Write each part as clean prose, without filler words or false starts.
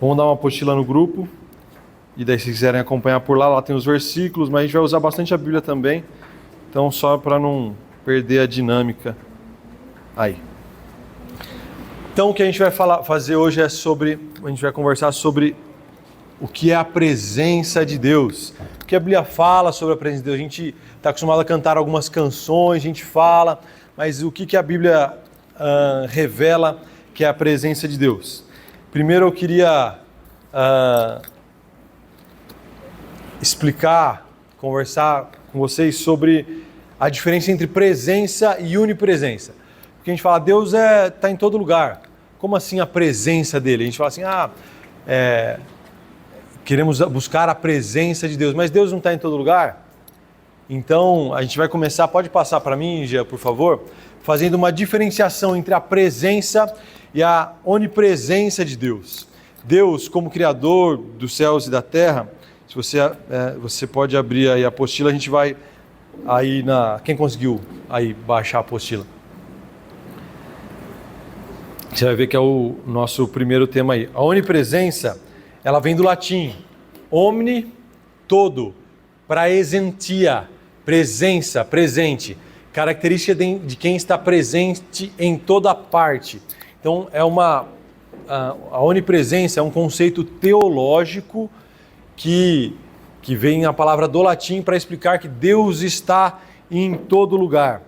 Vamos dar uma apostila no grupo. E daí, se quiserem acompanhar por lá, lá tem os versículos, mas a gente vai usar bastante a Bíblia também. Então, só para não perder a dinâmica. Aí. Então, o que a gente vai fazer hoje é a gente vai conversar sobre o que é a presença de Deus. O que a Bíblia fala sobre a presença de Deus. A gente está acostumado a cantar algumas canções, a gente fala, mas o que a Bíblia revela que é a presença de Deus? Primeiro eu queria conversar com vocês sobre a diferença entre presença e onipresença. Porque a gente fala, Deus está em todo lugar. Como assim a presença dele? A gente fala assim, queremos buscar a presença de Deus, mas Deus não está em todo lugar? Então, a gente vai começar, pode passar para mim, Gia, por favor, fazendo uma diferenciação entre a presença e a onipresença de Deus. Deus, como Criador dos céus e da terra, se você pode abrir aí a apostila, a gente vai aí quem conseguiu aí baixar a apostila? Você vai ver que é o nosso primeiro tema aí. A onipresença, ela vem do latim. Omni, todo. Praesentia, presença, presente. Característica de quem está presente em toda parte. Então, a onipresença é um conceito teológico que vem a palavra do latim para explicar que Deus está em todo lugar.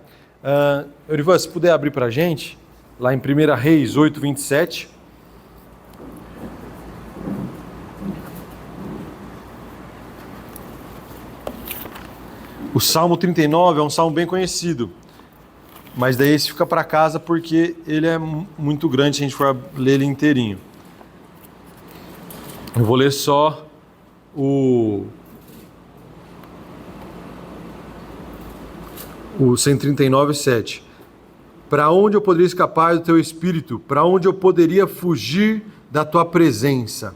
Eurivan, se puder abrir para a gente, lá em 1 Reis 8, 27. O Salmo 39 é um salmo bem conhecido, mas daí esse fica para casa porque ele é muito grande se a gente for ler ele inteirinho. Eu vou ler só o 139, 7. Para onde eu poderia escapar do teu espírito? Para onde eu poderia fugir da tua presença?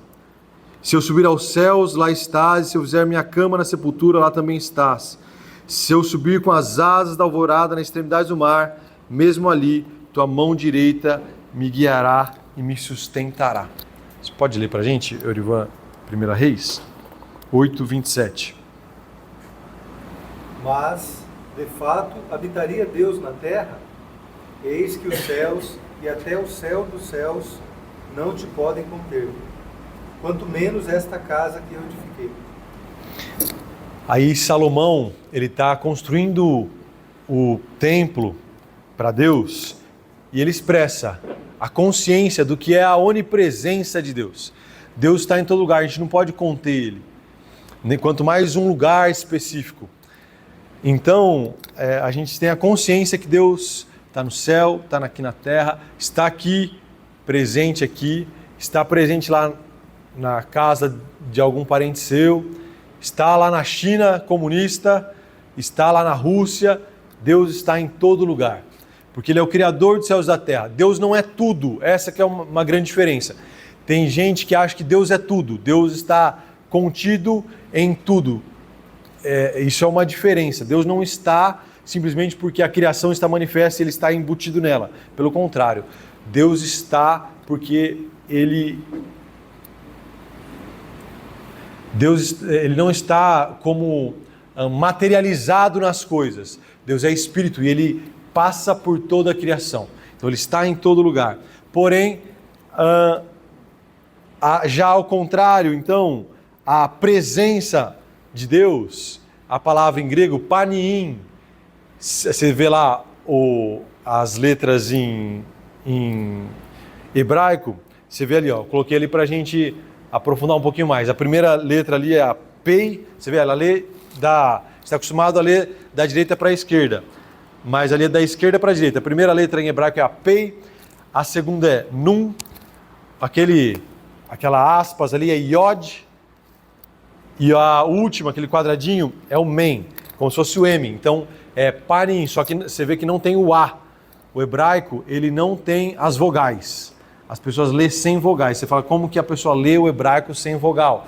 Se eu subir aos céus, lá estás. Se eu fizer minha cama na sepultura, lá também estás. Se eu subir com as asas da alvorada na extremidade do mar, mesmo ali, tua mão direita me guiará e me sustentará. Você pode ler para a gente, Eurivan, 1 Reis 8, 27. Mas, de fato, habitaria Deus na terra? Eis que os céus e até o céu dos céus não te podem conter, quanto menos esta casa que eu edifiquei. Aí Salomão, ele está construindo o templo para Deus e ele expressa a consciência do que é a onipresença de Deus. Deus está em todo lugar, a gente não pode conter ele, nem quanto mais um lugar específico. Então, a gente tem a consciência que Deus está no céu, está aqui na terra, está aqui, está presente lá na casa de algum parente seu, está lá na China comunista, está lá na Rússia. Deus está em todo lugar, porque Ele é o Criador dos céus e da terra. Deus não é tudo, essa que é uma grande diferença. Tem gente que acha que Deus é tudo, Deus está contido em tudo. Isso é uma diferença. Deus não está simplesmente porque a criação está manifesta e Ele está embutido nela. Pelo contrário, Deus está porque Ele não está como materializado nas coisas. Deus é Espírito e Ele passa por toda a criação. Então Ele está em todo lugar. Porém, já ao contrário, então, a presença de Deus, a palavra em grego, paniim, você vê lá as letras em hebraico, você vê ali, coloquei ali para a gente aprofundar um pouquinho mais. A primeira letra ali é a pei, você vê, ela lê você está acostumado a ler da direita para a esquerda, mas ali é da esquerda para a direita. A primeira letra em hebraico é a pei, a segunda é nun, aquela aspas ali é iod, e a última, aquele quadradinho, é o men, como se fosse o M. Então é panim, só que você vê que não tem o A. O hebraico, ele não tem as vogais. As pessoas lêem sem vogais. Você fala, como que a pessoa lê o hebraico sem vogal?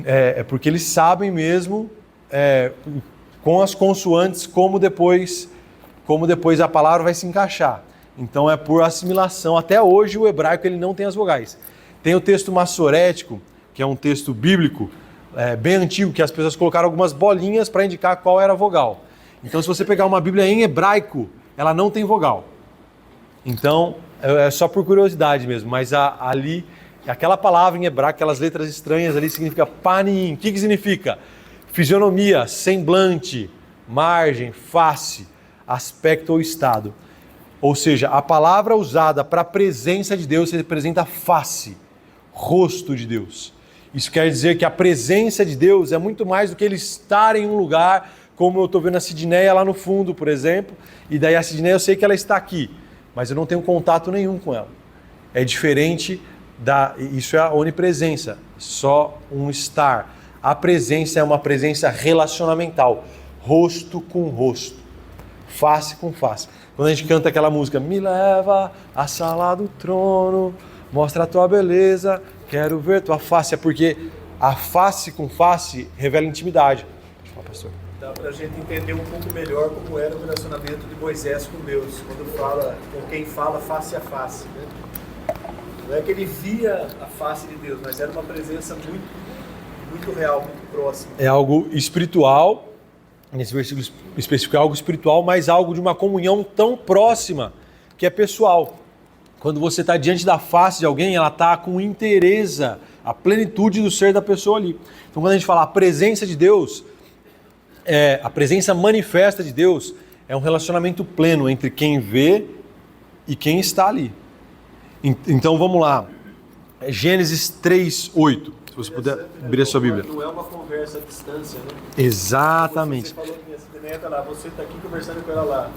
É porque eles sabem mesmo, com as consoantes, como depois a palavra vai se encaixar. Então é por assimilação. Até hoje o hebraico ele não tem as vogais. Tem o texto massorético, que é um texto bíblico, bem antigo, que as pessoas colocaram algumas bolinhas para indicar qual era a vogal. Então, se você pegar uma Bíblia em hebraico, ela não tem vogal. Então, é só por curiosidade mesmo, mas ali, aquela palavra em hebraico, aquelas letras estranhas ali, significa panim. O que significa? Fisionomia, semblante, margem, face, aspecto ou estado. Ou seja, a palavra usada para a presença de Deus representa a face, rosto de Deus. Isso quer dizer que a presença de Deus é muito mais do que ele estar em um lugar, como eu estou vendo a Sidneia lá no fundo, por exemplo, e daí a Sidneia eu sei que ela está aqui, mas eu não tenho contato nenhum com ela. É diferente isso é a onipresença, só um estar. A presença é uma presença relacionamental, rosto com rosto, face com face. Quando a gente canta aquela música, me leva à sala do trono, mostra a tua beleza, quero ver tua face, é porque a face com face revela intimidade. Pode falar, pastor. Dá para a gente entender um pouco melhor como era o relacionamento de Moisés com Deus, quando fala com quem fala face a face, né? Não é que ele via a face de Deus, mas era uma presença muito real, muito próxima. É algo espiritual, nesse versículo específico é algo espiritual, mas algo de uma comunhão tão próxima que é pessoal. Quando você está diante da face de alguém, ela está com inteireza, a plenitude do ser da pessoa ali. Então, quando a gente fala a presença de Deus, a presença manifesta de Deus é um relacionamento pleno entre quem vê e quem está ali. Então, vamos lá. Gênesis 3:8. Se você puder abrir a sua Bíblia. Não é uma conversa à distância, né? Exatamente. Você falou que essa Sidneia está lá, você está aqui conversando com ela lá.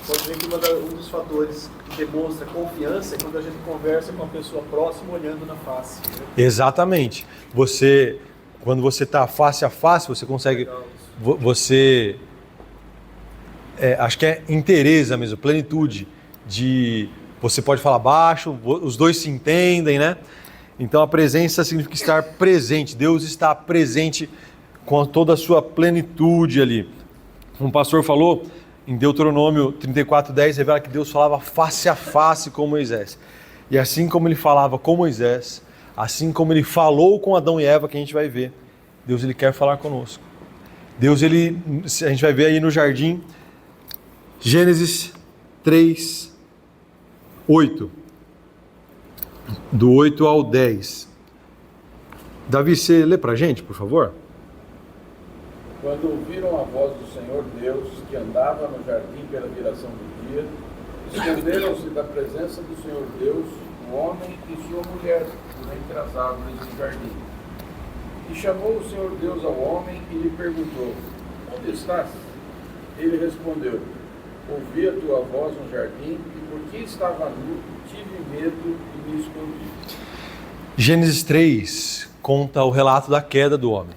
Pode ver que um dos fatores que demonstra confiança é quando a gente conversa com uma pessoa próxima olhando na face. Né? Exatamente. Quando você está face a face, você consegue... acho que é inteireza mesmo, plenitude. Você pode falar baixo, os dois se entendem, né? Então a presença significa estar presente. Deus está presente com toda a sua plenitude ali. Como o pastor falou, em Deuteronômio 34:10, revela que Deus falava face a face com Moisés. E assim como ele falava com Moisés, assim como ele falou com Adão e Eva, que a gente vai ver, Deus ele quer falar conosco. Deus, a gente vai ver aí no jardim, Gênesis 3:8. Do 8 ao 10. Davi, você lê pra gente, por favor? Quando ouviram a voz do Senhor Deus, que andava no jardim pela viração do dia, esconderam-se da presença do Senhor Deus, o homem e sua mulher, por entre as árvores do jardim. E chamou o Senhor Deus ao homem e lhe perguntou: onde estás? Ele respondeu: ouvi a tua voz no jardim, e porque estava nu, tive medo e me escondi. Gênesis 3 conta o relato da queda do homem.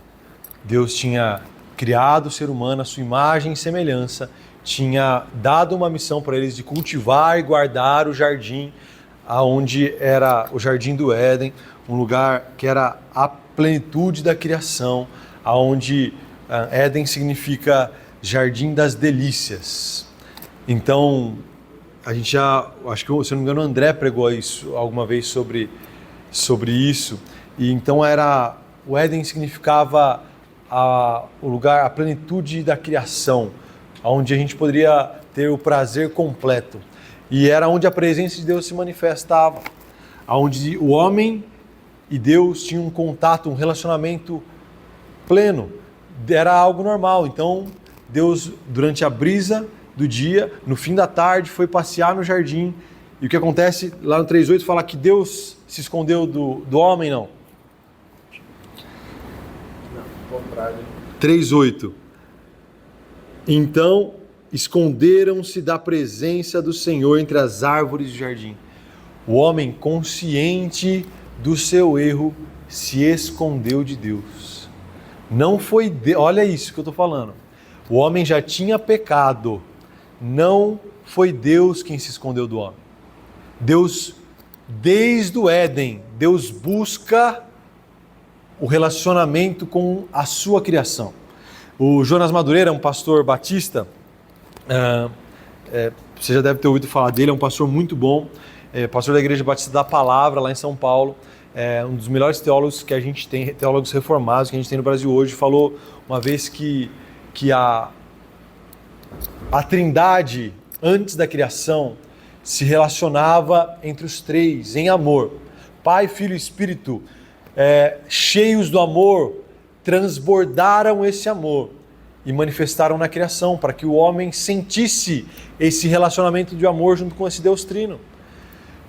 Deus tinha criado o ser humano à sua imagem e semelhança, tinha dado uma missão para eles de cultivar e guardar o jardim, aonde era o jardim do Éden, um lugar que era a plenitude da criação, aonde Éden significa jardim das delícias. Então, acho que, se eu não me engano, o André pregou isso alguma vez sobre isso. E então o Éden significava o lugar, a plenitude da criação, onde a gente poderia ter o prazer completo. E era onde a presença de Deus se manifestava, onde o homem e Deus tinham um contato, um relacionamento pleno. Era algo normal. Então, Deus, durante a brisa do dia, no fim da tarde, foi passear no jardim. E o que acontece lá no 3:8 fala que Deus se escondeu do homem, não? Não, ao contrário. 3:8. Então esconderam-se da presença do Senhor entre as árvores do jardim. O homem, consciente do seu erro, se escondeu de Deus. Não foi olha isso que eu estou falando. O homem já tinha pecado. Não foi Deus quem se escondeu do homem. Deus, desde o Éden, Deus busca o relacionamento com a sua criação. O Jonas Madureira, um pastor batista, você já deve ter ouvido falar dele, é um pastor muito bom, pastor da Igreja Batista da Palavra, lá em São Paulo, um dos melhores teólogos que a gente tem, teólogos reformados que a gente tem no Brasil hoje, falou uma vez que a Trindade, antes da criação, se relacionava entre os três em amor. Pai, Filho e Espírito, cheios do amor, transbordaram esse amor e manifestaram na criação, para que o homem sentisse esse relacionamento de amor junto com esse Deus Trino.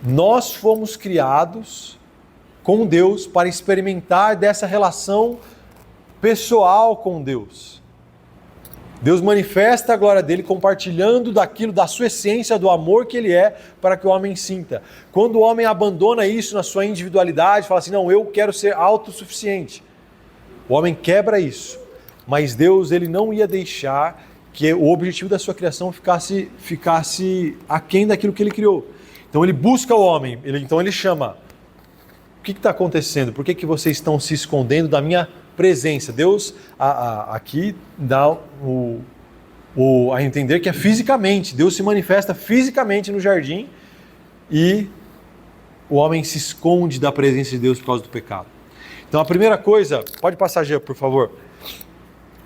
Nós fomos criados com Deus para experimentar dessa relação pessoal com Deus. Deus manifesta a glória dele compartilhando daquilo, da sua essência, do amor que ele é, para que o homem sinta. Quando o homem abandona isso na sua individualidade, fala assim, não, eu quero ser autossuficiente. O homem quebra isso. Mas Deus, ele não ia deixar que o objetivo da sua criação ficasse aquém daquilo que ele criou. Então ele busca o homem, então ele chama. O que está acontecendo? Por que vocês estão se escondendo da minha presença? Deus aqui dá a entender que é fisicamente. Deus se manifesta fisicamente no jardim e o homem se esconde da presença de Deus por causa do pecado. Então a primeira coisa, pode passar, Jean, por favor.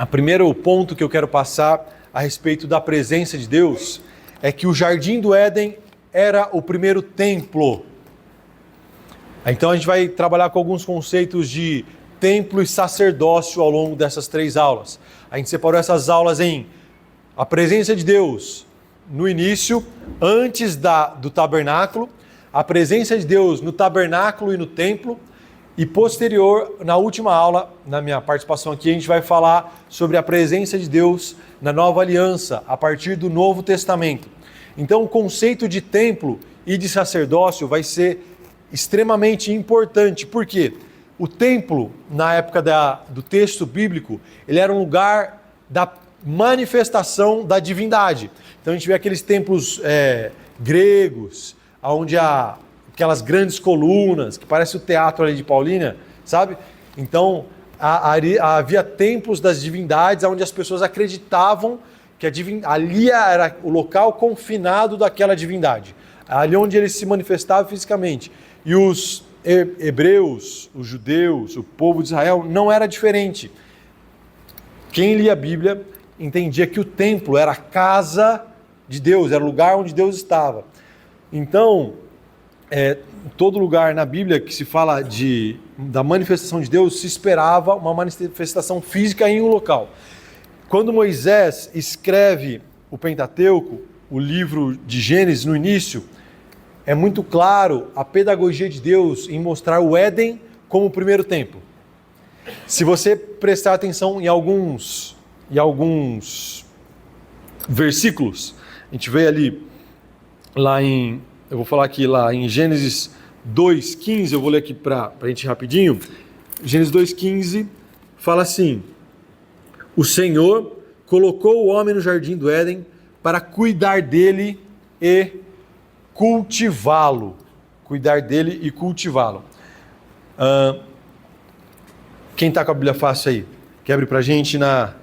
O primeiro ponto que eu quero passar a respeito da presença de Deus é que o Jardim do Éden era o primeiro templo. Então a gente vai trabalhar com alguns conceitos de templo e sacerdócio ao longo dessas 3 aulas. A gente separou essas aulas em a presença de Deus no início, antes do tabernáculo, a presença de Deus no tabernáculo e no templo, e posterior, na última aula, na minha participação aqui, a gente vai falar sobre a presença de Deus na nova aliança, a partir do Novo Testamento. Então o conceito de templo e de sacerdócio vai ser extremamente importante. Por quê? O templo, na época do texto bíblico, ele era um lugar da manifestação da divindade. Então a gente vê aqueles templos gregos, onde aquelas grandes colunas, que parece o teatro ali de Paulínia, sabe? Então havia templos das divindades, onde as pessoas acreditavam que ali era o local confinado daquela divindade, ali onde ele se manifestava fisicamente. E os hebreus, os judeus, o povo de Israel, não era diferente. Quem lia a Bíblia entendia que o templo era a casa de Deus, era o lugar onde Deus estava. Então, todo lugar na Bíblia que se fala da manifestação de Deus, se esperava uma manifestação física em um local. Quando Moisés escreve o Pentateuco, o livro de Gênesis no início, é muito claro a pedagogia de Deus em mostrar o Éden como o primeiro templo. Se você prestar atenção em alguns versículos, a gente vê ali, eu vou falar aqui lá em Gênesis 2,15, eu vou ler aqui para a gente rapidinho. Gênesis 2,15 fala assim: o Senhor colocou o homem no jardim do Éden para cuidar dele e cultivá-lo. Cuidar dele e cultivá-lo. Quem está com a Bíblia fácil aí? Quer abrir para a gente na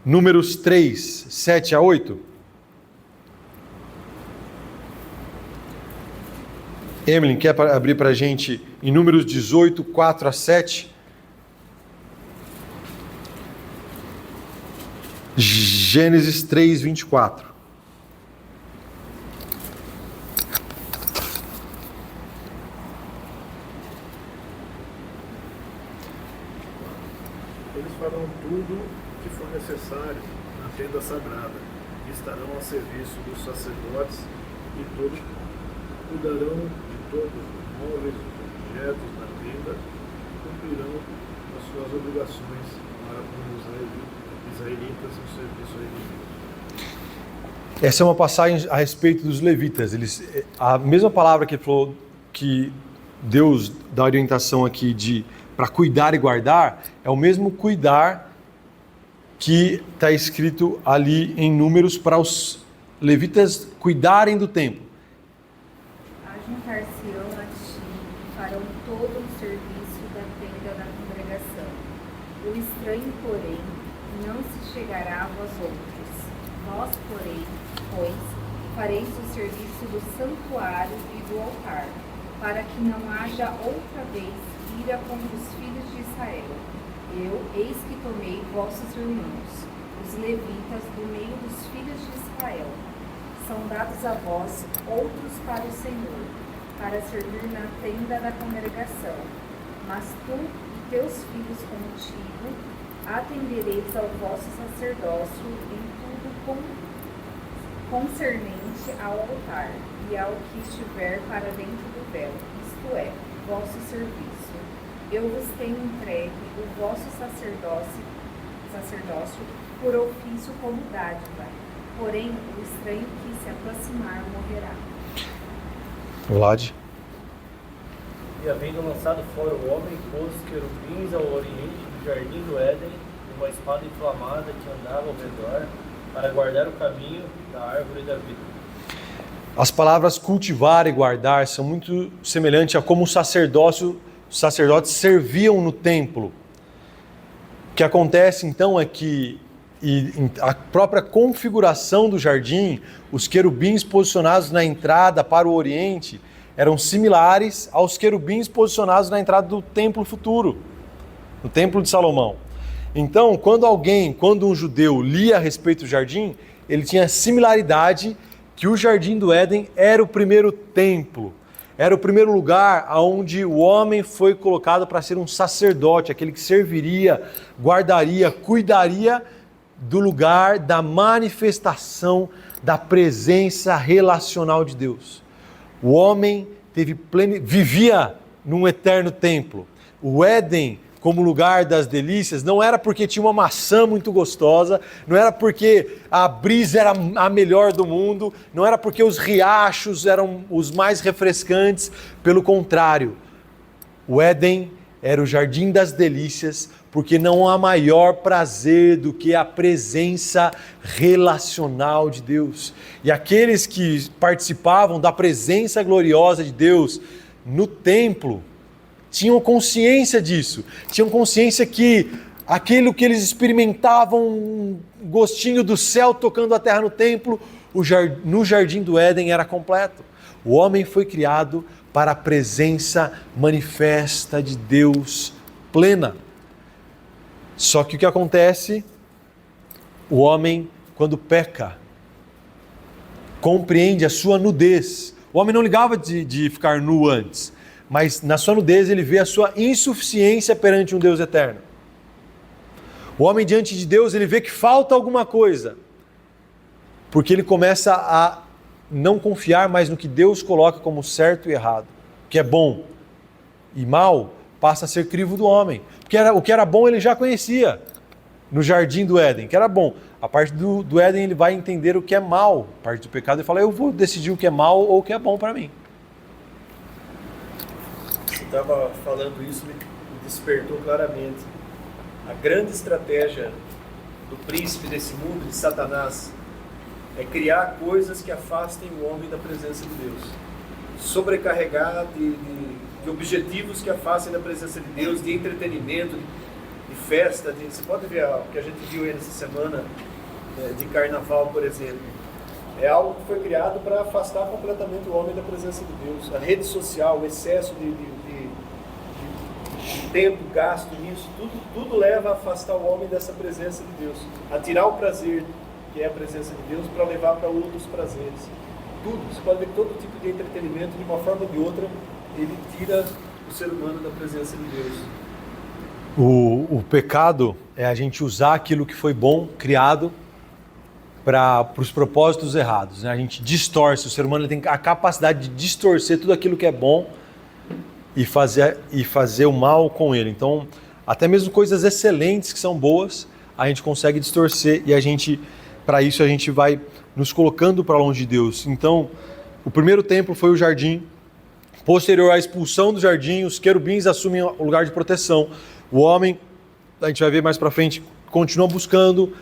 Números 3, 7 a 8? Emily, quer abrir para a gente em Números 18, 4 a 7? Gênesis 3, 24. Eles farão tudo que for necessário na tenda sagrada, e estarão a serviço dos sacerdotes, e todos cuidarão de todos os móveis, os objetos da tenda, e cumprirão as suas obrigações para com os israelitas no serviço religioso. Essa é uma passagem a respeito dos levitas. A mesma palavra que falou que Deus dá orientação aqui para cuidar e guardar, é o mesmo cuidar que está escrito ali em Números para os levitas cuidarem do templo. Ajuntar-se-ão a ti e farão todo o serviço da tenda da congregação. O estranho, porém, não se chegará a vós outros. Vós, porém, fareis o serviço do santuário e do altar, para que não haja outra vez ira contra os filhos de Israel. Eis que tomei vossos irmãos, os levitas, do meio dos filhos de Israel. São dados a vós outros para o Senhor, para servir na tenda da congregação. Mas tu e teus filhos contigo atendereis ao vosso sacerdócio em tudo concernente ao altar e ao que estiver para dentro do véu, isto é, vosso serviço. Eu vos tenho entregue o vosso sacerdócio por ofício como dádiva, porém o estranho que se aproximar morrerá. Vlad. E havendo lançado fora o homem, pôs os querubins ao oriente do jardim do Éden, uma espada inflamada que andava ao redor, para guardar o caminho da árvore da vida. As palavras cultivar e guardar são muito semelhantes a como os sacerdotes serviam no templo. O que acontece então é que a própria configuração do jardim, os querubins posicionados na entrada para o oriente, eram similares aos querubins posicionados na entrada do templo futuro, no templo de Salomão. Então, quando um judeu lia a respeito do jardim, ele tinha similaridade que o jardim do Éden era o primeiro templo, era o primeiro lugar onde o homem foi colocado para ser um sacerdote, aquele que serviria, guardaria, cuidaria do lugar da manifestação da presença relacional de Deus. O homem vivia num eterno templo. O Éden, como lugar das delícias, não era porque tinha uma maçã muito gostosa, não era porque a brisa era a melhor do mundo, não era porque os riachos eram os mais refrescantes, pelo contrário. O Éden era o jardim das delícias, porque não há maior prazer do que a presença relacional de Deus. E aqueles que participavam da presença gloriosa de Deus no templo, tinham consciência disso, tinham consciência que aquilo que eles experimentavam, um gostinho do céu tocando a terra no templo, no jardim do Éden era completo. O homem foi criado para a presença manifesta de Deus plena. Só que o que acontece? O homem, quando peca, compreende a sua nudez. O homem não ligava de ficar nu antes, mas na sua nudez ele vê a sua insuficiência perante um Deus eterno. O homem diante de Deus, ele vê que falta alguma coisa, porque ele começa a não confiar mais no que Deus coloca como certo e errado. O que é bom e mal passa a ser crivo do homem, porque o que era bom ele já conhecia no jardim do Éden, que era bom. A parte do Éden ele vai entender o que é mal, a parte do pecado ele fala, eu vou decidir o que é mal ou o que é bom para mim. Você estava falando isso, me despertou claramente. A grande estratégia do príncipe desse mundo, de Satanás, é criar coisas que afastem o homem da presença de Deus. Sobrecarregar de objetivos que afastem da presença de Deus, de entretenimento, de festa. Você pode ver o que a gente viu aí nessa semana de carnaval, por exemplo. É algo que foi criado para afastar completamente o homem da presença de Deus. A rede social, o excesso de tempo gasto nisso, tudo leva a afastar o homem dessa presença de Deus. A tirar o prazer, que é a presença de Deus, para levar para outros prazeres. Tudo, você pode ver que todo tipo de entretenimento, de uma forma ou de outra, ele tira o ser humano da presença de Deus. O pecado é a gente usar aquilo que foi bom, criado, para os propósitos errados, né? A gente distorce, o ser humano tem a capacidade de distorcer tudo aquilo que é bom e fazer o mal com ele. Então, até mesmo coisas excelentes que são boas, a gente consegue distorcer e para isso a gente vai nos colocando para longe de Deus. Então, o primeiro templo foi o jardim. Posterior à expulsão do jardim, os querubins assumem o lugar de proteção. O homem, a gente vai ver mais para frente, continua buscando.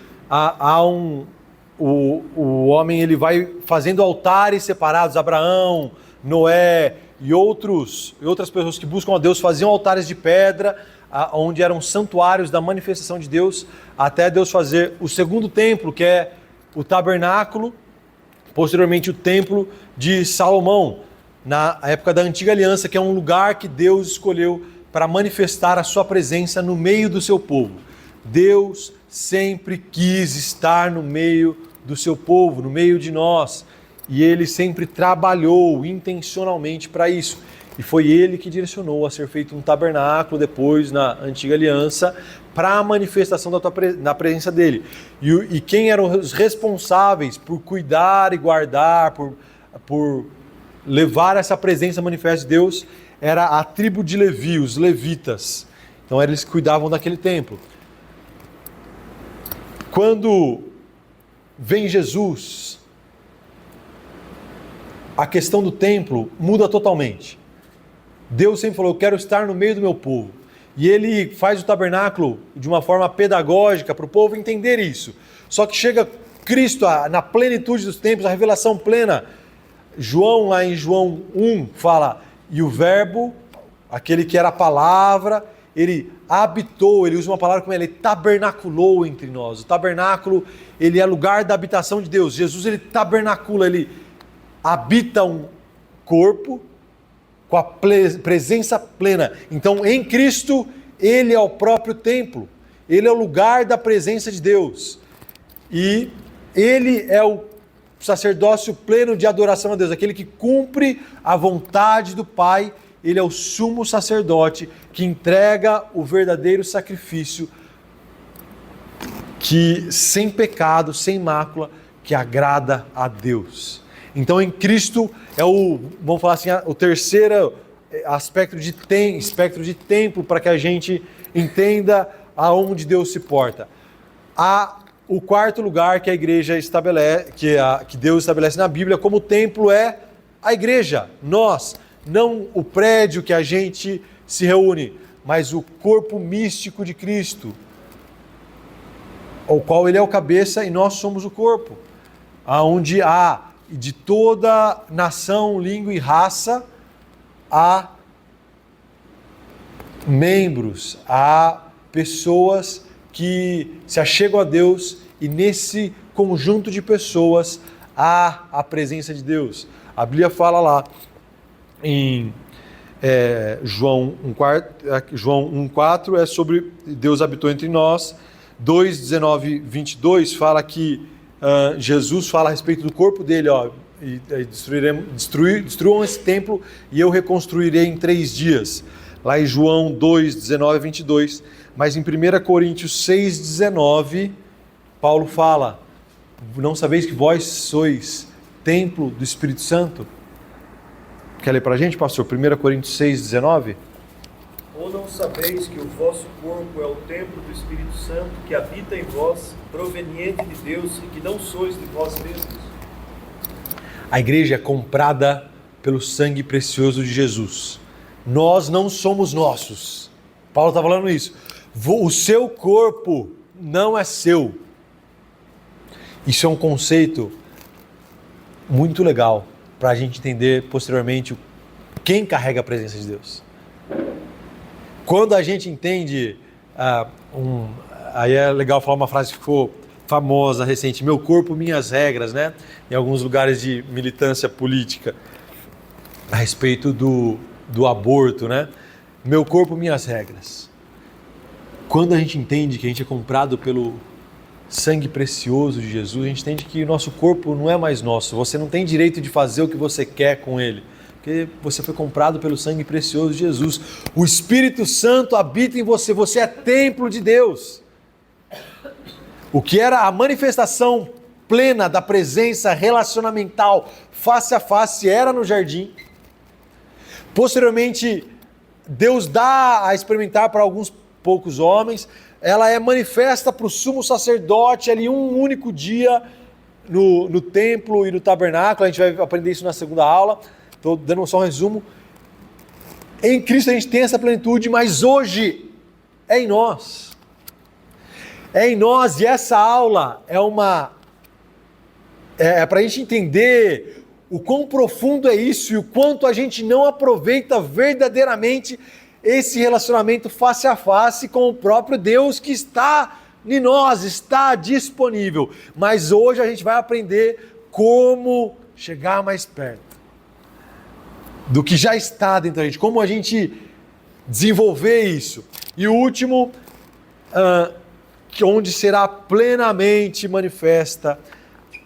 O homem ele vai fazendo altares separados. Abraão, Noé e outras pessoas que buscam a Deus faziam altares de pedra, onde eram santuários da manifestação de Deus, até Deus fazer o segundo templo, que é o tabernáculo, posteriormente o templo de Salomão, na época da antiga aliança, que é um lugar que Deus escolheu para manifestar a sua presença no meio do seu povo. Deus sempre quis estar no meio do seu povo, no meio de nós. E Ele sempre trabalhou intencionalmente para isso. E foi Ele que direcionou a ser feito um tabernáculo depois, na Antiga Aliança, para a manifestação da presença dEle. E quem eram os responsáveis por cuidar e guardar, por levar essa presença manifesta de Deus, era a tribo de Levi, os levitas. Então eles cuidavam daquele templo. Quando vem Jesus, a questão do templo muda totalmente. Deus sempre falou, eu quero estar no meio do meu povo. E Ele faz o tabernáculo de uma forma pedagógica para o povo entender isso. Só que chega Cristo na plenitude dos tempos, a revelação plena. João, lá em João 1, fala, e o verbo, aquele que era a palavra, ele habitou, ele usa uma palavra como ele tabernaculou entre nós. O tabernáculo, ele é lugar da habitação de Deus. Jesus, ele tabernacula, ele habita um corpo com a presença plena. Então, em Cristo, ele é o próprio templo. Ele é o lugar da presença de Deus. E ele é o sacerdócio pleno de adoração a Deus, aquele que cumpre a vontade do Pai. Ele é o sumo sacerdote que entrega o verdadeiro sacrifício, que sem pecado, sem mácula, que agrada a Deus. Então em Cristo é vamos falar assim, o terceiro espectro de templo para que a gente entenda aonde Deus se porta. O quarto lugar que a igreja estabelece, que Deus estabelece na Bíblia como templo é a igreja, nós. Não o prédio que a gente se reúne, mas o corpo místico de Cristo, ao qual Ele é o cabeça e nós somos o corpo, aonde há de toda nação, língua e raça, há membros, há pessoas que se achegam a Deus e nesse conjunto de pessoas há a presença de Deus. A Bíblia fala lá, em João 1,4 é sobre Deus habitou entre nós. 2,19, 22 fala que Jesus fala a respeito do corpo dele, e destruam esse templo e eu reconstruirei em 3 dias. Lá em João 2,19 a 22. Mas em 1 Coríntios 6,19, Paulo fala, não sabeis que vós sois templo do Espírito Santo? Quer ler para a gente, pastor? 1 Coríntios 6,19? Ou não sabeis que o vosso corpo é o templo do Espírito Santo que habita em vós, proveniente de Deus, e que não sois de vós mesmos? A igreja é comprada pelo sangue precioso de Jesus. Nós não somos nossos. Paulo está falando isso. O seu corpo não é seu. Isso é um conceito muito legal para a gente entender posteriormente quem carrega a presença de Deus. Quando a gente entende, aí é legal falar uma frase que ficou famosa recente, meu corpo, minhas regras, né? Em alguns lugares de militância política, a respeito do aborto, né? Meu corpo, minhas regras. Quando a gente entende que a gente é comprado pelo sangue precioso de Jesus, a gente entende que o nosso corpo não é mais nosso. Você não tem direito de fazer o que você quer com ele, porque você foi comprado pelo sangue precioso de Jesus. O Espírito Santo habita em você, você é templo de Deus. O que era a manifestação plena da presença relacionamental face a face era no jardim. Posteriormente, Deus dá a experimentar para alguns poucos homens, ela é manifesta para o sumo sacerdote ali um único dia no templo e no tabernáculo. A gente vai aprender isso na segunda aula, estou dando só um resumo. Em Cristo a gente tem essa plenitude, mas hoje é em nós. É em nós, e essa aula é para a gente entender o quão profundo é isso e o quanto a gente não aproveita verdadeiramente esse relacionamento face a face com o próprio Deus que está em nós, está disponível. Mas hoje a gente vai aprender como chegar mais perto do que já está dentro da gente, como a gente desenvolver isso. E o último, onde será plenamente manifesta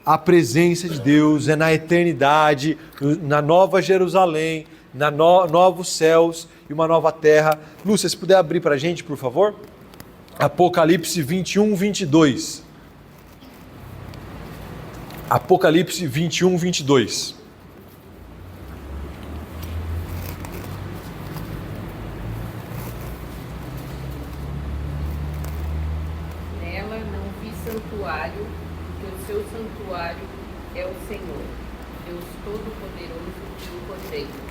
a presença de Deus, é na eternidade, na Nova Jerusalém, na novos céus e uma nova terra. Lúcia, se puder abrir para a gente, por favor. Apocalipse 21, 22. Apocalipse 21, 22. Nela não vi santuário, porque o seu santuário é o Senhor, Deus Todo-Poderoso e o Cordeiro.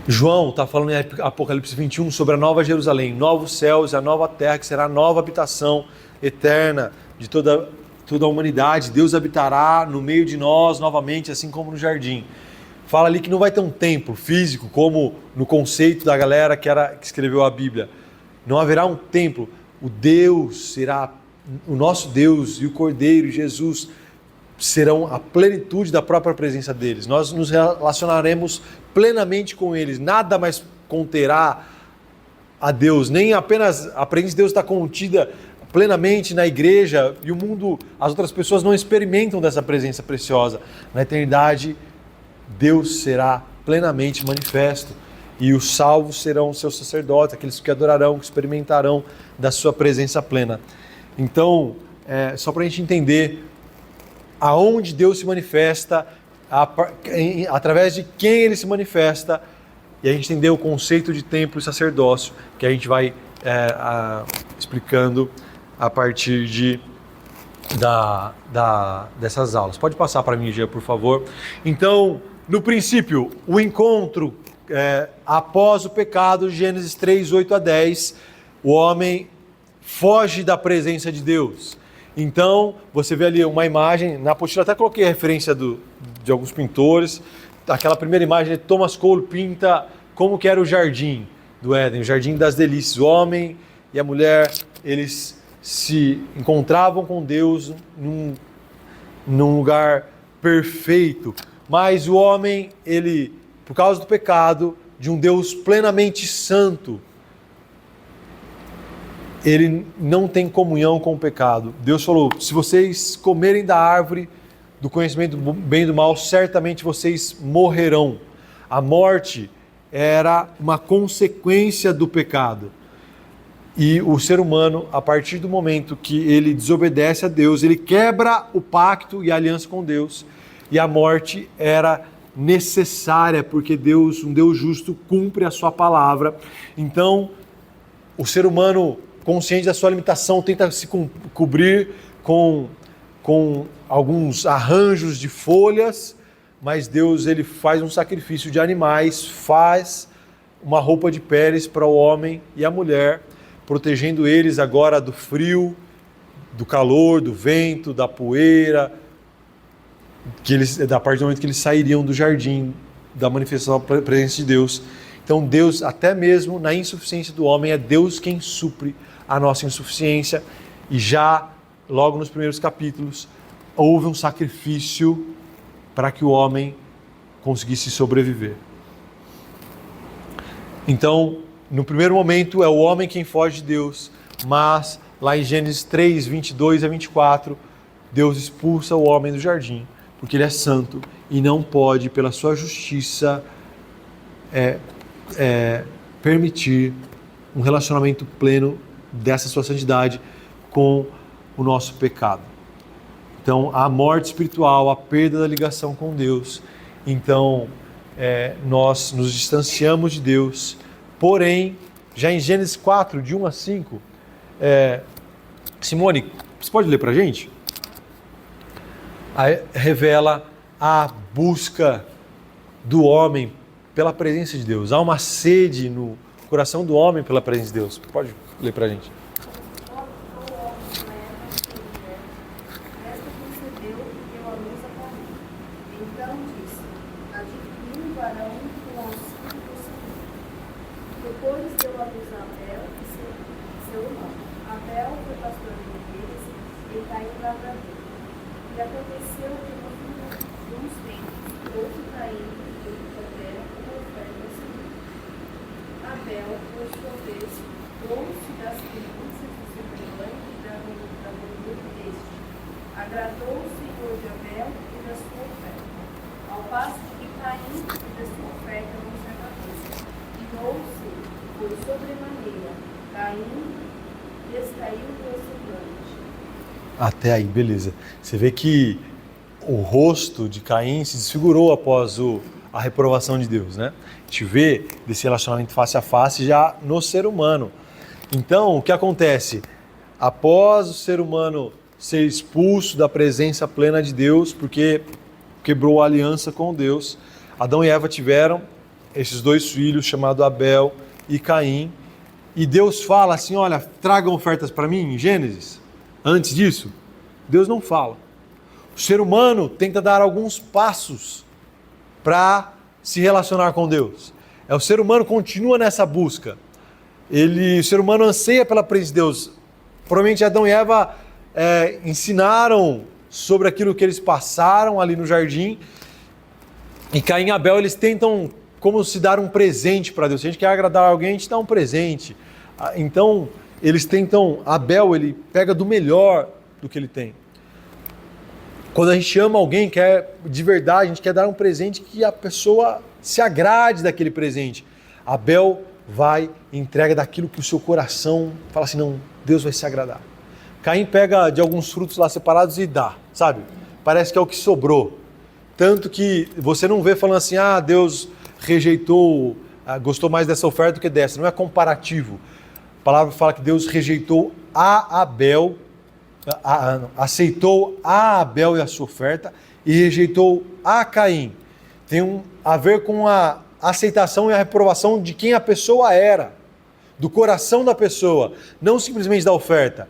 João está falando em Apocalipse 21 sobre a Nova Jerusalém, novos céus e a nova terra, que será a nova habitação eterna de toda a humanidade. Deus habitará no meio de nós novamente, assim como no jardim. Fala ali que não vai ter um templo físico, como no conceito da galera que escreveu a Bíblia. Não haverá um templo. O Deus será, o nosso Deus e o Cordeiro, Jesus, serão a plenitude da própria presença deles. Nós nos relacionaremos plenamente com eles. Nada mais conterá a Deus, nem apenas a presença de Deus está contida plenamente na igreja e o mundo, as outras pessoas não experimentam dessa presença preciosa. Na eternidade, Deus será plenamente manifesto e os salvos serão seus sacerdotes, aqueles que adorarão, que experimentarão da sua presença plena. Então, só para a gente entender aonde Deus se manifesta, através de quem Ele se manifesta, e a gente entender o conceito de templo e sacerdócio, que a gente vai explicando a partir dessas aulas. Pode passar para mim, Gia, por favor. Então, no princípio, o encontro após o pecado, Gênesis 3, 8 a 10, o homem foge da presença de Deus. Então, você vê ali uma imagem, na apostila até coloquei a referência de alguns pintores, aquela primeira imagem, Thomas Cole pinta como que era o jardim do Éden, o jardim das delícias. O homem e a mulher, eles se encontravam com Deus num lugar perfeito, mas o homem, ele, por causa do pecado, de um Deus plenamente santo, ele não tem comunhão com o pecado. Deus falou, se vocês comerem da árvore do conhecimento do bem e do mal, certamente vocês morrerão. A morte era uma consequência do pecado. E o ser humano, a partir do momento que ele desobedece a Deus, ele quebra o pacto e a aliança com Deus, e a morte era necessária, porque Deus, um Deus justo, cumpre a sua palavra. Então, o ser humano, consciente da sua limitação, tenta se cobrir com alguns arranjos de folhas, mas Deus, ele faz um sacrifício de animais, faz uma roupa de peles para o homem e a mulher, protegendo eles agora do frio, do calor, do vento, da poeira, da partir do momento que eles sairiam do jardim, da manifestação da presença de Deus. Então Deus, até mesmo na insuficiência do homem, é Deus quem supre a nossa insuficiência, e já logo nos primeiros capítulos houve um sacrifício para que o homem conseguisse sobreviver. Então, no primeiro momento é o homem quem foge de Deus, mas lá em Gênesis 3, 22 a 24, Deus expulsa o homem do jardim, porque ele é santo e não pode, pela sua justiça, permitir um relacionamento pleno dessa sua santidade com o nosso pecado. Então, a morte espiritual, a perda da ligação com Deus. Então, nós nos distanciamos de Deus. Porém, já em Gênesis 4, de 1 a 5, Simone, você pode ler para a gente? Revela a busca do homem pela presença de Deus. Há uma sede no coração do homem pela presença de Deus. Pode ler para a gente. por sua vez, trouxe das primícias do seu rebanho e da gordura deste. Agradou o Senhor de Abel e da sua oferta, ao passo que Caim e da sua oferta não se agradou. Irou-se, foi sobremaneira. Caim descaiu do seu semblante. Até aí, beleza. Você vê que o rosto de Caim se desfigurou após a reprovação de Deus, né? A gente vê desse relacionamento face a face já no ser humano. Então, o que acontece? Após o ser humano ser expulso da presença plena de Deus, porque quebrou a aliança com Deus, Adão e Eva tiveram esses dois filhos, chamados Abel e Caim, e Deus fala assim, olha, tragam ofertas para mim, em Gênesis. Antes disso, Deus não fala. O ser humano tenta dar alguns passos para se relacionar com Deus. O ser humano continua nessa busca. O ser humano anseia pela presença de Deus. Provavelmente Adão e Eva ensinaram sobre aquilo que eles passaram ali no jardim. E Caim e Abel, eles tentam como se dar um presente para Deus. Se a gente quer agradar alguém, a gente dá um presente. Então, eles tentam, Abel, ele pega do melhor do que ele tem. Quando a gente ama alguém, quer de verdade, a gente quer dar um presente que a pessoa se agrade daquele presente. Abel vai e entrega daquilo que o seu coração fala assim, não, Deus vai se agradar. Caim pega de alguns frutos lá separados e dá, sabe? Parece que é o que sobrou. Tanto que você não vê falando assim, Deus rejeitou, gostou mais dessa oferta do que dessa. Não é comparativo. A palavra fala que Deus rejeitou a Abel, aceitou a Abel e a sua oferta e rejeitou a Caim. Tem a ver com a aceitação e a reprovação de quem a pessoa era, do coração da pessoa, não simplesmente da oferta.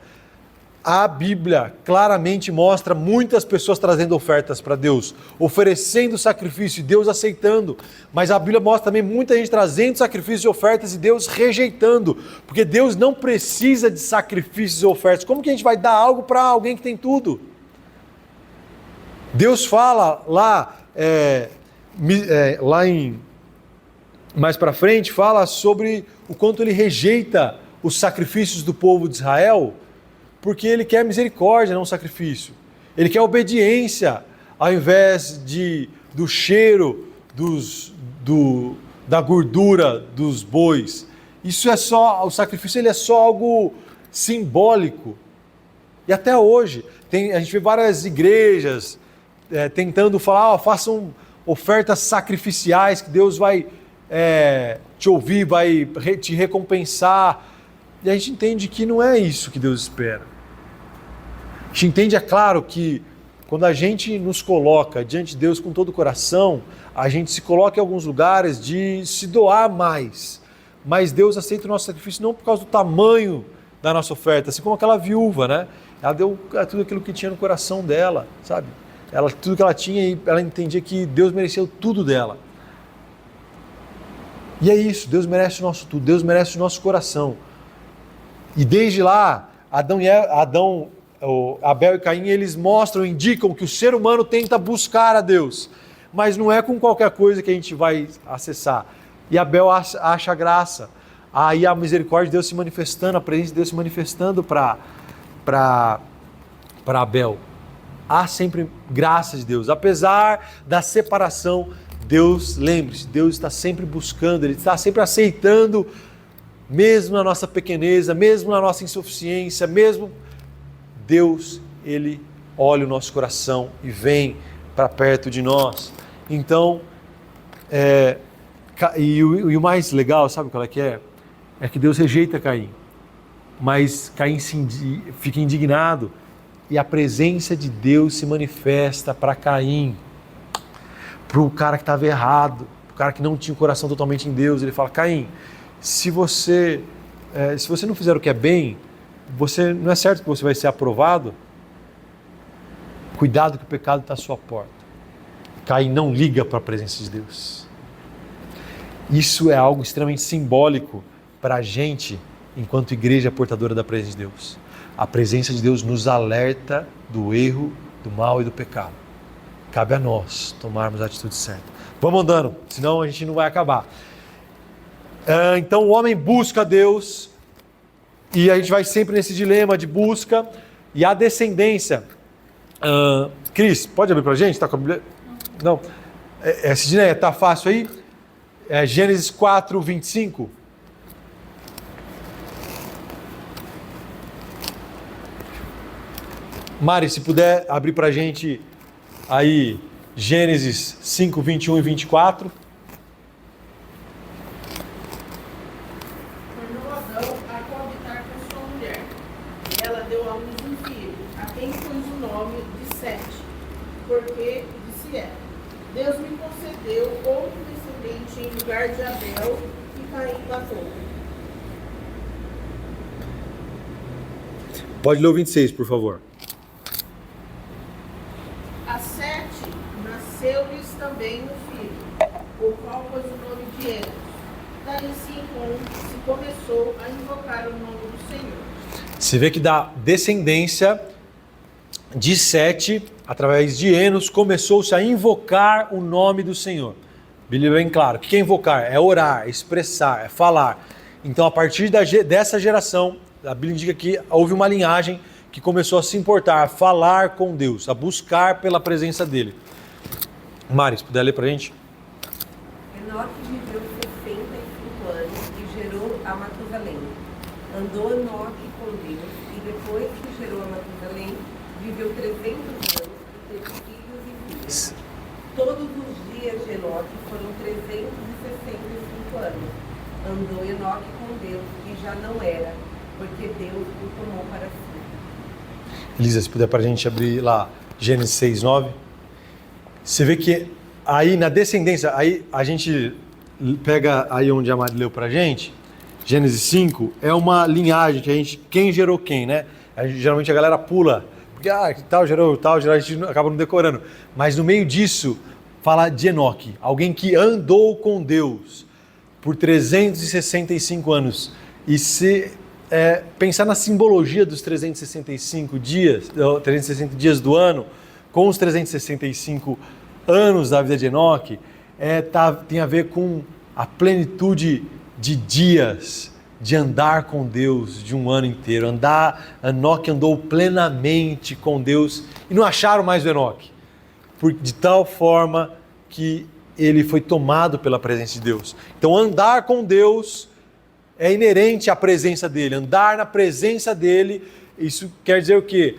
A Bíblia claramente mostra muitas pessoas trazendo ofertas para Deus, oferecendo sacrifício e Deus aceitando. Mas a Bíblia mostra também muita gente trazendo sacrifícios e ofertas e Deus rejeitando. Porque Deus não precisa de sacrifícios e ofertas. Como que a gente vai dar algo para alguém que tem tudo? Deus fala lá mais para frente, fala sobre o quanto ele rejeita os sacrifícios do povo de Israel, porque ele quer misericórdia, não sacrifício. Ele quer obediência, ao invés do cheiro, da gordura dos bois. O sacrifício ele é só algo simbólico. E até hoje, a gente vê várias igrejas tentando falar, façam ofertas sacrificiais, que Deus vai te ouvir, vai te recompensar. E a gente entende que não é isso que Deus espera. A gente entende, é claro, que quando a gente nos coloca diante de Deus com todo o coração, a gente se coloca em alguns lugares de se doar mais. Mas Deus aceita o nosso sacrifício não por causa do tamanho da nossa oferta, assim como aquela viúva, né? Ela deu tudo aquilo que tinha no coração dela, sabe? Tudo que ela tinha e ela entendia que Deus mereceu tudo dela. E é isso, Deus merece o nosso tudo, Deus merece o nosso coração. E desde lá, Abel e Caim, eles indicam que o ser humano tenta buscar a Deus, mas não é com qualquer coisa que a gente vai acessar. E Abel acha graça, aí a misericórdia de Deus se manifestando, a presença de Deus se manifestando para Abel. Há sempre graça de Deus, apesar da separação. Deus, lembre-se, Deus está sempre buscando, Ele está sempre aceitando, mesmo na nossa pequeneza, mesmo na nossa insuficiência, mesmo Deus, Ele olha o nosso coração e vem para perto de nós. Então, e o mais legal, sabe qual é que é? É que Deus rejeita Caim, mas Caim fica indignado e a presença de Deus se manifesta para Caim, para o cara que estava errado, o cara que não tinha o coração totalmente em Deus. Ele fala, Caim, se você não fizer o que é bem, não é certo que você vai ser aprovado? Cuidado que o pecado está à sua porta. Caim não liga para a presença de Deus. Isso é algo extremamente simbólico para a gente, enquanto igreja portadora da presença de Deus. A presença de Deus nos alerta do erro, do mal e do pecado. Cabe a nós tomarmos a atitude certa. Vamos andando, senão a gente não vai acabar. Então o homem busca Deus, e a gente vai sempre nesse dilema de busca, e a descendência. Cris, pode abrir para a gente? Tá com a Bíblia? Não. Sidney, tá fácil aí? Gênesis 4, 25. Mari, se puder abrir para a gente aí Gênesis 5, 21 e 24. Tornou Adão a coabitar com sua mulher, e ela deu à luz um filho, a quem pôs o nome de Sete, porque disse ela: Deus me concedeu outro descendente em lugar de Abel, que Caim matou. Pode ler o 26, por favor. A Sete nasceu-lhes também um filho, o qual pôs o nome de Enos. Daí se começou a invocar o nome do Senhor. Você vê que da descendência de Sete, através de Enos, começou-se a invocar o nome do Senhor. Bíblia bem claro. O que é invocar? É orar, é expressar, é falar. Então, a partir dessa geração, a Bíblia indica que houve uma linhagem que começou a se importar, a falar com Deus, a buscar pela presença dele. Mari, se puder ler pra gente. Enoque viveu 65 anos e gerou a Matusalém. Andou Enoque com Deus e depois que gerou a Matusalém, viveu 300 anos e teve filhos e filhas. Todos os dias de Enoque foram 365 anos. Andou Enoque com Deus e já não era, porque Deus o tomou para si. Elisa, se puder para a gente abrir lá Gênesis 6, 9. Você vê que aí na descendência, aí a gente pega aí onde a Mari leu para a gente, Gênesis 5, é uma linhagem que a gente, quem gerou quem, né? Geralmente a galera pula, porque tal gerou tal, a gente acaba não decorando. Mas no meio disso, fala de Enoque, alguém que andou com Deus por 365 anos. E se pensar na simbologia dos 365 dias, 360 dias do ano, com os 365 anos da vida de Enoque, tem a ver com a plenitude de dias, de andar com Deus de um ano inteiro. Enoque andou plenamente com Deus e não acharam mais o Enoque, de tal forma que ele foi tomado pela presença de Deus. Então andar com Deus é inerente à presença dele, andar na presença dele. Isso quer dizer o quê?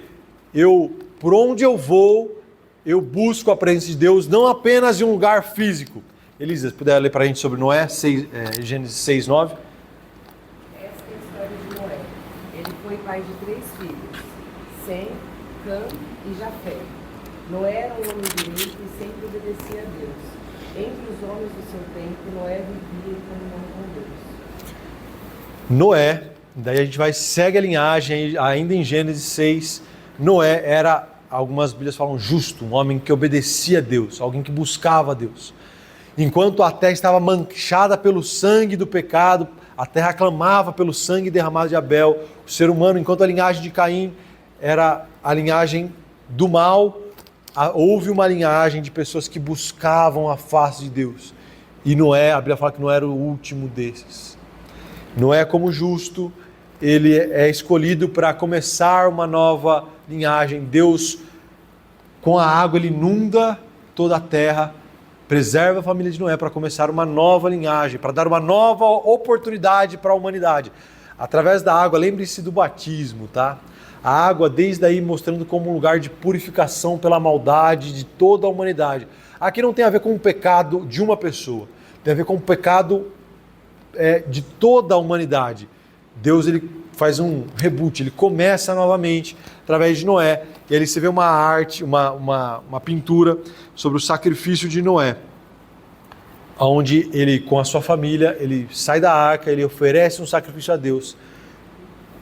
Por onde eu vou, eu busco a presença de Deus, não apenas em um lugar físico. Elisa, se puder ler para a gente sobre Noé, Gênesis 6, 9. Esta é a história de Noé. Ele foi pai de 3 filhos, Sem, Cã e Jafé. Noé era um homem direito e sempre obedecia a Deus. Entre os homens do seu tempo, Noé vivia em comunhão com Deus. Noé, daí a gente segue a linhagem, ainda em Gênesis 6, Noé era, algumas Bíblias falam justo, um homem que obedecia a Deus, alguém que buscava a Deus. Enquanto a terra estava manchada pelo sangue do pecado, a terra clamava pelo sangue derramado de Abel, o ser humano, enquanto a linhagem de Caim era a linhagem do mal, houve uma linhagem de pessoas que buscavam a face de Deus. E Noé, a Bíblia fala que Noé era o último desses. Noé, como justo, ele é escolhido para começar uma nova linhagem. Deus, com a água, ele inunda toda a terra, preserva a família de Noé para começar uma nova linhagem, para dar uma nova oportunidade para a humanidade. Através da água, lembre-se do batismo, tá? A água, desde aí, mostrando como um lugar de purificação pela maldade de toda a humanidade. Aqui não tem a ver com o pecado de uma pessoa, tem a ver com o pecado de toda a humanidade. Deus, ele faz um reboot, ele começa novamente através de Noé. E ali você vê uma arte, uma pintura sobre o sacrifício de Noé, onde ele, com a sua família, ele sai da arca, ele oferece um sacrifício a Deus.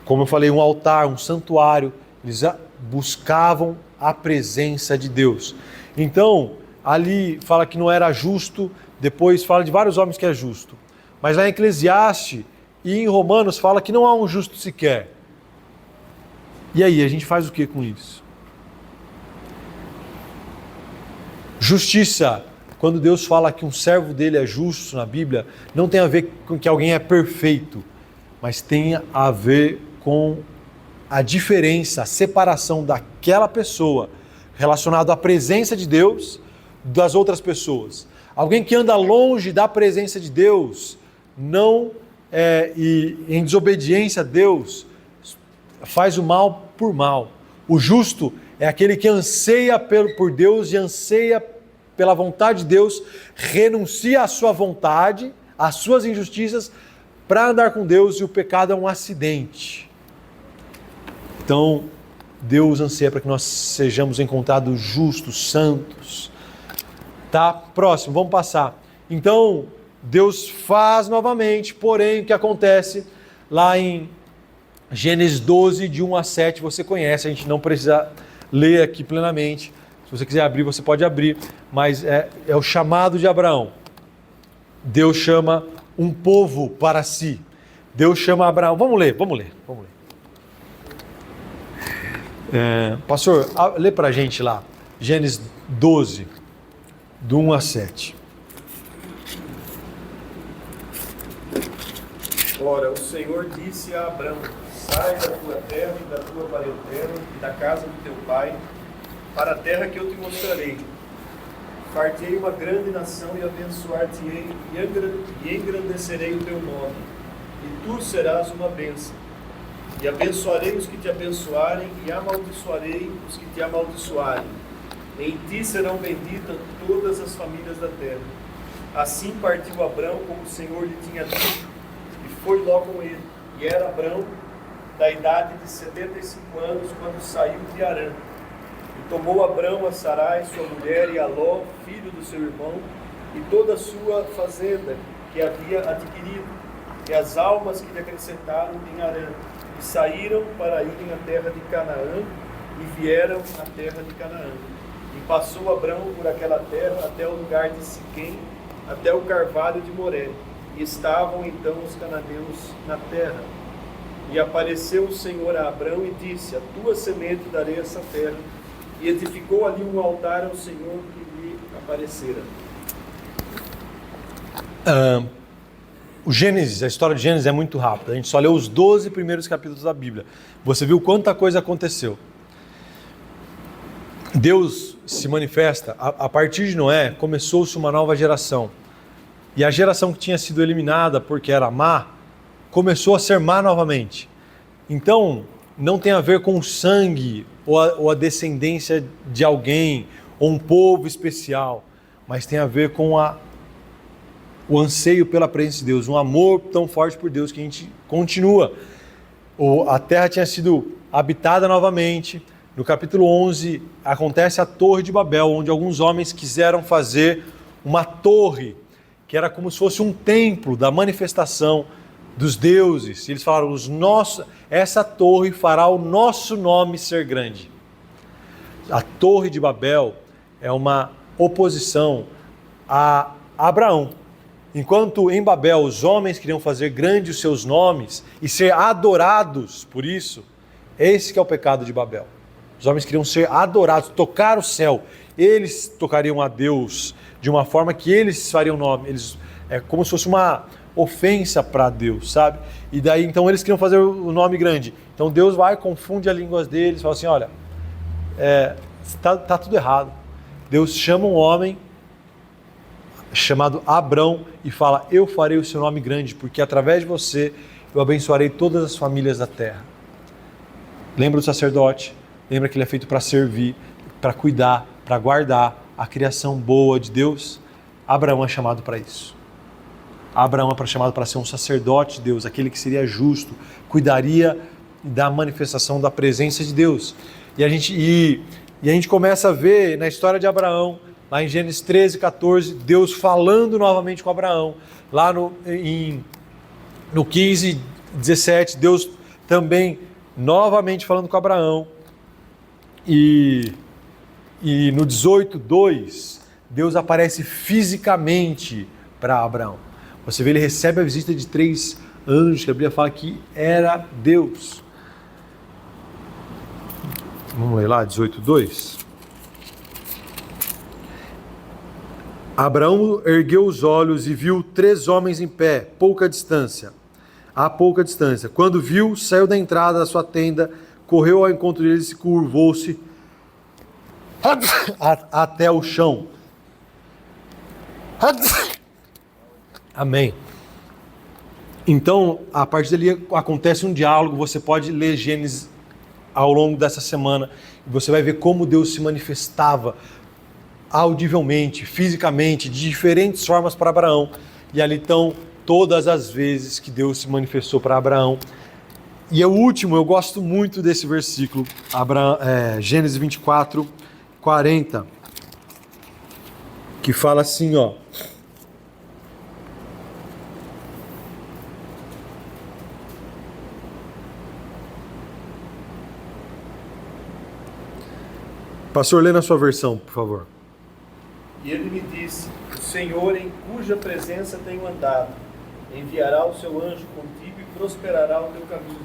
Como eu falei, um altar, um santuário. Eles buscavam a presença de Deus. Então, ali fala que não era justo, depois fala de vários homens que é justo. Mas lá em Eclesiastes e em Romanos fala que não há um justo sequer. E aí, a gente faz o que com isso? Justiça quando Deus fala que um servo dele é justo na Bíblia, não tem a ver com que alguém é perfeito, mas tem a ver com a diferença, a separação daquela pessoa relacionado à presença de Deus das outras pessoas. Alguém que anda longe da presença de Deus, e em desobediência a Deus, faz o mal por mal. O justo é aquele que anseia por Deus e anseia pela vontade de Deus, renuncia à sua vontade, às suas injustiças, para andar com Deus, e o pecado é um acidente. Então, Deus anseia para que nós sejamos encontrados justos, santos. Tá? Próximo, vamos passar. Então, Deus faz novamente, porém, o que acontece lá em Gênesis 12, de 1 a 7, você conhece, a gente não precisa ler aqui plenamente. Se você quiser abrir, você pode abrir, mas é o chamado de Abraão. Deus chama um povo para si. Deus chama Abraão. Vamos ler. Pastor, lê para a gente lá, Gênesis 12, do 1 a 7. Ora, o Senhor disse a Abrão: sai da tua terra e da tua parentela e da casa do teu pai, para a terra que eu te mostrarei. Far-te-ei uma grande nação e abençoar-te-ei e engrandecerei o teu nome, e tu serás uma bênção. E abençoarei os que te abençoarem e amaldiçoarei os que te amaldiçoarem. Em ti serão benditas todas as famílias da terra. Assim partiu Abrão como o Senhor lhe tinha dito, e foi Ló com ele. E era Abrão da idade de 75 anos quando saiu de Harã. E tomou Abrão a Sarai, sua mulher, e a Ló, filho do seu irmão, e toda a sua fazenda que havia adquirido, e as almas que lhe acrescentaram em Harã. E saíram para irem à terra de Canaã, e vieram à terra de Canaã. E passou Abrão por aquela terra até o lugar de Siquém, até o carvalho de Moré. E estavam então os cananeus na terra. E apareceu o Senhor a Abrão e disse: a tua semente darei essa terra. E edificou ali um altar ao Senhor que lhe aparecera. A história de Gênesis é muito rápida. A gente só leu os 12 primeiros capítulos da Bíblia. Você viu quanta coisa aconteceu. Deus se manifesta. A partir de Noé, começou-se uma nova geração. E a geração que tinha sido eliminada porque era má, começou a ser má novamente. Então, não tem a ver com o sangue ou a descendência de alguém, ou um povo especial, mas tem a ver com o anseio pela presença de Deus, um amor tão forte por Deus que a gente continua. A terra tinha sido habitada novamente. No capítulo 11, acontece a Torre de Babel, onde alguns homens quiseram fazer uma torre, que era como se fosse um templo da manifestação dos deuses. E eles falaram: essa torre fará o nosso nome ser grande. A Torre de Babel é uma oposição a Abraão. Enquanto em Babel os homens queriam fazer grandes os seus nomes e ser adorados por isso, esse que é o pecado de Babel. Os homens queriam ser adorados, tocar o céu. Eles tocariam a Deus de uma forma que eles fariam nome. É como se fosse uma ofensa para Deus, sabe? E daí então eles queriam fazer o nome grande. Então Deus vai, confunde as línguas deles, fala assim: olha, tá tudo errado. Deus chama um homem chamado Abrão e fala: eu farei o seu nome grande, porque através de você eu abençoarei todas as famílias da terra. Lembra do sacerdote? Lembra que ele é feito para servir, para cuidar, para guardar a criação boa de Deus? Abraão é chamado para isso. Abraão é chamado para ser um sacerdote de Deus, aquele que seria justo, cuidaria da manifestação da presença de Deus. E a gente começa a ver na história de Abraão, lá em Gênesis 13, 14, Deus falando novamente com Abraão. Lá no 15, 17, Deus também novamente falando com Abraão. E no 18, 2, Deus aparece fisicamente para Abraão. Você vê, ele recebe a visita de 3 anjos, que a Bíblia fala que era Deus. Vamos ler lá, 18, 2. Abraão ergueu os olhos e viu 3 homens em pé, a pouca distância. Quando viu, saiu da entrada da sua tenda, correu ao encontro deles e curvou-se até o chão. Amém. Então, a partir dali acontece um diálogo, você pode ler Gênesis ao longo dessa semana, e você vai ver como Deus se manifestava audivelmente, fisicamente, de diferentes formas para Abraão. E ali estão todas as vezes que Deus se manifestou para Abraão. E o último, eu gosto muito desse versículo, Gênesis 24, 40, que fala assim, ó. Pastor, lê na sua versão, por favor. E ele me disse: o Senhor, em cuja presença tenho andado, enviará o seu anjo contigo e prosperará o teu caminho,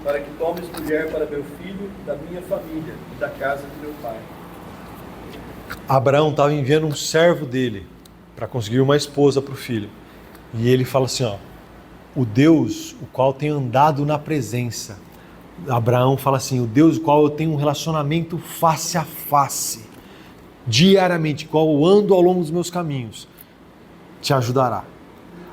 para que tomes mulher para meu filho, da minha família e da casa de meu pai. Abraão estava enviando um servo dele para conseguir uma esposa para o filho. E ele fala assim, ó, o Deus, o qual tenho andado na presença. Abraão fala assim, o Deus, o qual eu tenho um relacionamento face a face, diariamente, qual eu ando ao longo dos meus caminhos, te ajudará.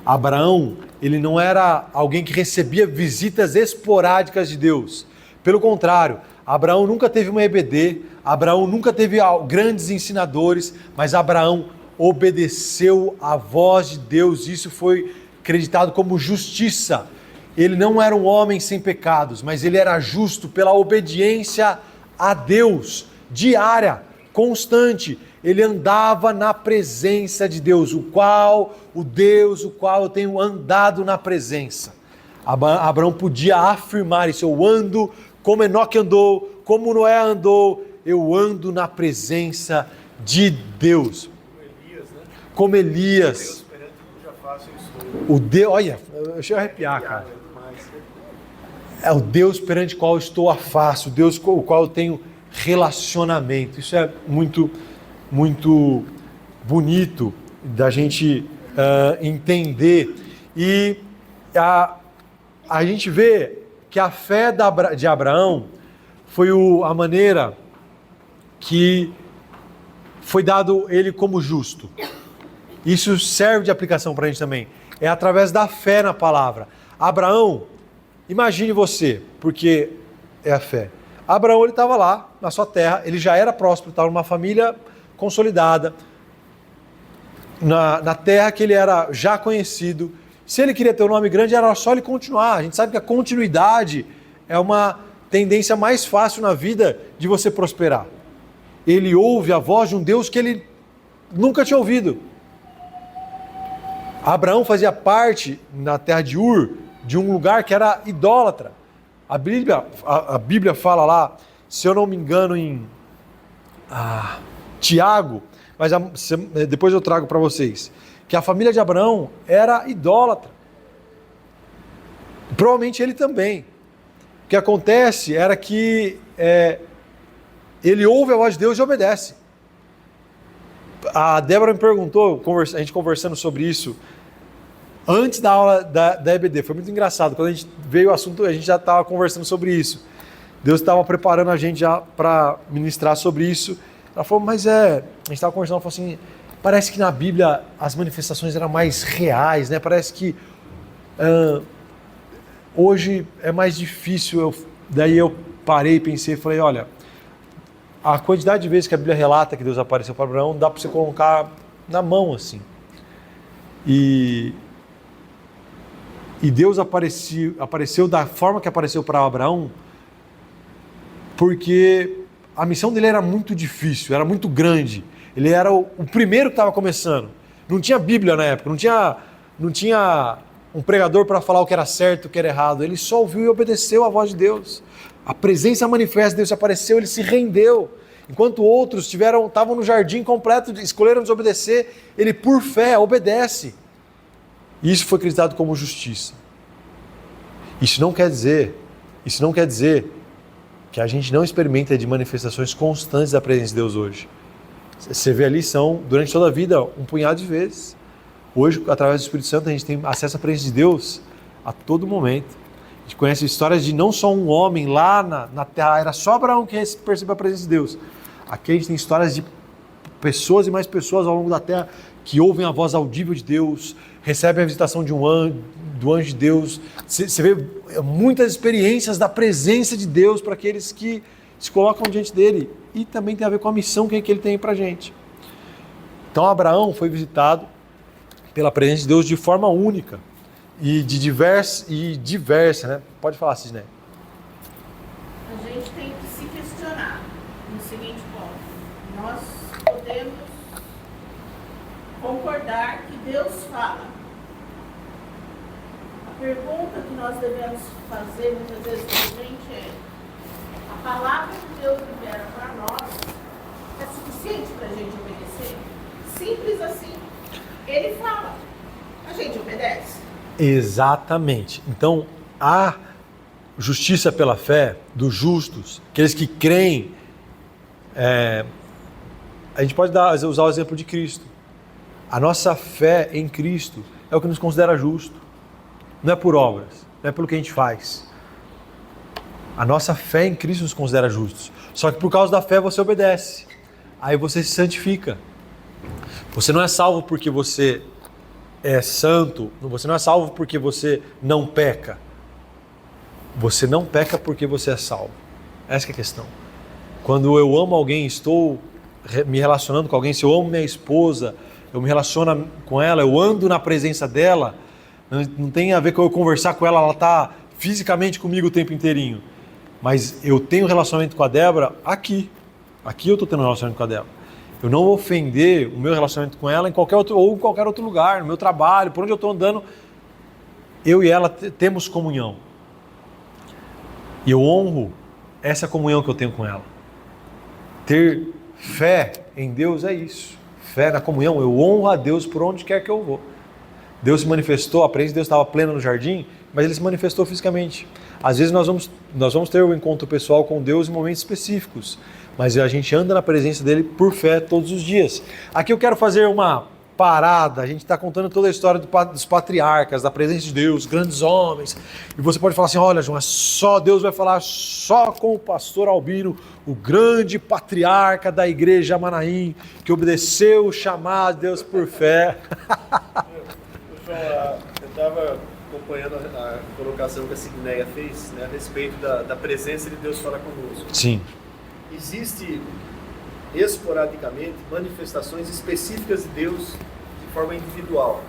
Abraão, ele não era alguém que recebia visitas esporádicas de Deus. Pelo contrário, Abraão nunca teve uma EBD, Abraão nunca teve grandes ensinadores, mas Abraão obedeceu à voz de Deus. Isso foi acreditado como justiça. Ele não era um homem sem pecados, mas ele era justo pela obediência a Deus, diária, constante. Ele andava na presença de Deus, o qual eu tenho andado na presença. Abraão podia afirmar isso, eu ando como Enoque andou, como Noé andou, eu ando na presença de Deus. Como Elias. O Deus, olha, eu chego a arrepiar, cara. É o Deus perante o qual eu estou a face, o Deus com o qual eu tenho relacionamento. Isso é muito, muito bonito da gente entender. E a gente vê que a fé de Abraão foi a maneira que foi dado ele como justo. Isso serve de aplicação para a gente também. É através da fé na palavra. Abraão, imagine você, porque é a fé. Abraão, ele estava lá na sua terra, ele já era próspero, estava numa família consolidada, na terra que ele era já conhecido. Se ele queria ter um nome grande, era só ele continuar. A gente sabe que a continuidade é uma tendência mais fácil na vida de você prosperar. Ele ouve a voz de um Deus que ele nunca tinha ouvido. Abraão fazia parte, na terra de Ur, de um lugar que era idólatra. A Bíblia fala lá, se eu não me engano, em Tiago, mas depois eu trago para vocês, que a família de Abraão era idólatra. Provavelmente ele também. O que acontece era que ele ouve a voz de Deus e obedece. A Débora me perguntou, a gente conversando sobre isso, antes da aula da EBD, foi muito engraçado. Quando a gente veio o assunto, a gente já estava conversando sobre isso. Deus estava preparando a gente já para ministrar sobre isso. Ela falou, mas a gente estava conversando, ela falou assim, parece que na Bíblia as manifestações eram mais reais, né? Parece que hoje é mais difícil. Daí eu parei e pensei, falei, olha, a quantidade de vezes que a Bíblia relata que Deus apareceu para Abraão, dá para você colocar na mão assim. E Deus apareceu da forma que apareceu para Abraão, porque a missão dele era muito difícil, era muito grande. Ele era o primeiro que estava começando. Não tinha Bíblia na época, não tinha um pregador para falar o que era certo, o que era errado. Ele só ouviu e obedeceu a voz de Deus. A presença manifesta de Deus apareceu, ele se rendeu. Enquanto outros estavam no jardim completo, escolheram desobedecer, ele por fé obedece. E isso foi acreditado como justiça. Isso não quer dizer que a gente não experimenta de manifestações constantes da presença de Deus hoje. Você vê a lição durante toda a vida, um punhado de vezes. Hoje, através do Espírito Santo, a gente tem acesso à presença de Deus a todo momento. A gente conhece histórias de não só um homem lá na terra, era só Abraão que percebeu a presença de Deus. Aqui a gente tem histórias de pessoas e mais pessoas ao longo da terra que ouvem a voz audível de Deus, recebem a visitação de do anjo de Deus. Você vê muitas experiências da presença de Deus para aqueles que se colocam diante dele. E também tem a ver com a missão que ele tem para a gente. Então Abraão foi visitado pela presença de Deus de forma única e diversa, né? Pode falar, Cisne. A gente tem que se questionar no seguinte ponto. Nós podemos concordar que Deus fala. A pergunta que nós devemos fazer muitas vezes para a gente é: a palavra que Deus libera para nós é suficiente para a gente obedecer? Simples assim. Ele fala, a gente obedece. Exatamente. Então, a justiça pela fé dos justos, aqueles que creem, a gente pode usar o exemplo de Cristo. A nossa fé em Cristo é o que nos considera justo. Não é por obras, não é pelo que a gente faz. A nossa fé em Cristo nos considera justos. Só que por causa da fé você obedece. Aí você se santifica. Você não é salvo porque você é santo. Você não é salvo porque você não peca. Você não peca porque você é salvo. Essa é a questão. Quando eu amo alguém, estou me relacionando com alguém, se eu amo minha esposa, eu me relaciono com ela, eu ando na presença dela, não tem a ver com eu conversar com ela, ela está fisicamente comigo o tempo inteirinho. Mas eu tenho relacionamento com a Débora aqui. Aqui eu estou tendo relacionamento com a Débora. Eu não vou ofender o meu relacionamento com ela em qualquer outro lugar, no meu trabalho, por onde eu estou andando. Eu e ela temos comunhão. E eu honro essa comunhão que eu tenho com ela. Ter fé em Deus é isso. Fé na comunhão. Eu honro a Deus por onde quer que eu vou. Deus se manifestou, a presença de Deus estava plena no jardim, mas Ele se manifestou fisicamente. Às vezes nós vamos ter um encontro pessoal com Deus em momentos específicos, mas a gente anda na presença dEle por fé todos os dias. Aqui eu quero fazer uma parada, a gente está contando toda a história dos patriarcas, da presença de Deus, grandes homens, e você pode falar assim, olha João, Deus vai falar só com o pastor Albino, o grande patriarca da igreja Manaim, que obedeceu o chamado de Deus por fé. Eu estava acompanhando a colocação que a Sidneia fez, né, a respeito da presença de Deus falar conosco. Sim. Existe esporadicamente manifestações específicas de Deus de forma individual.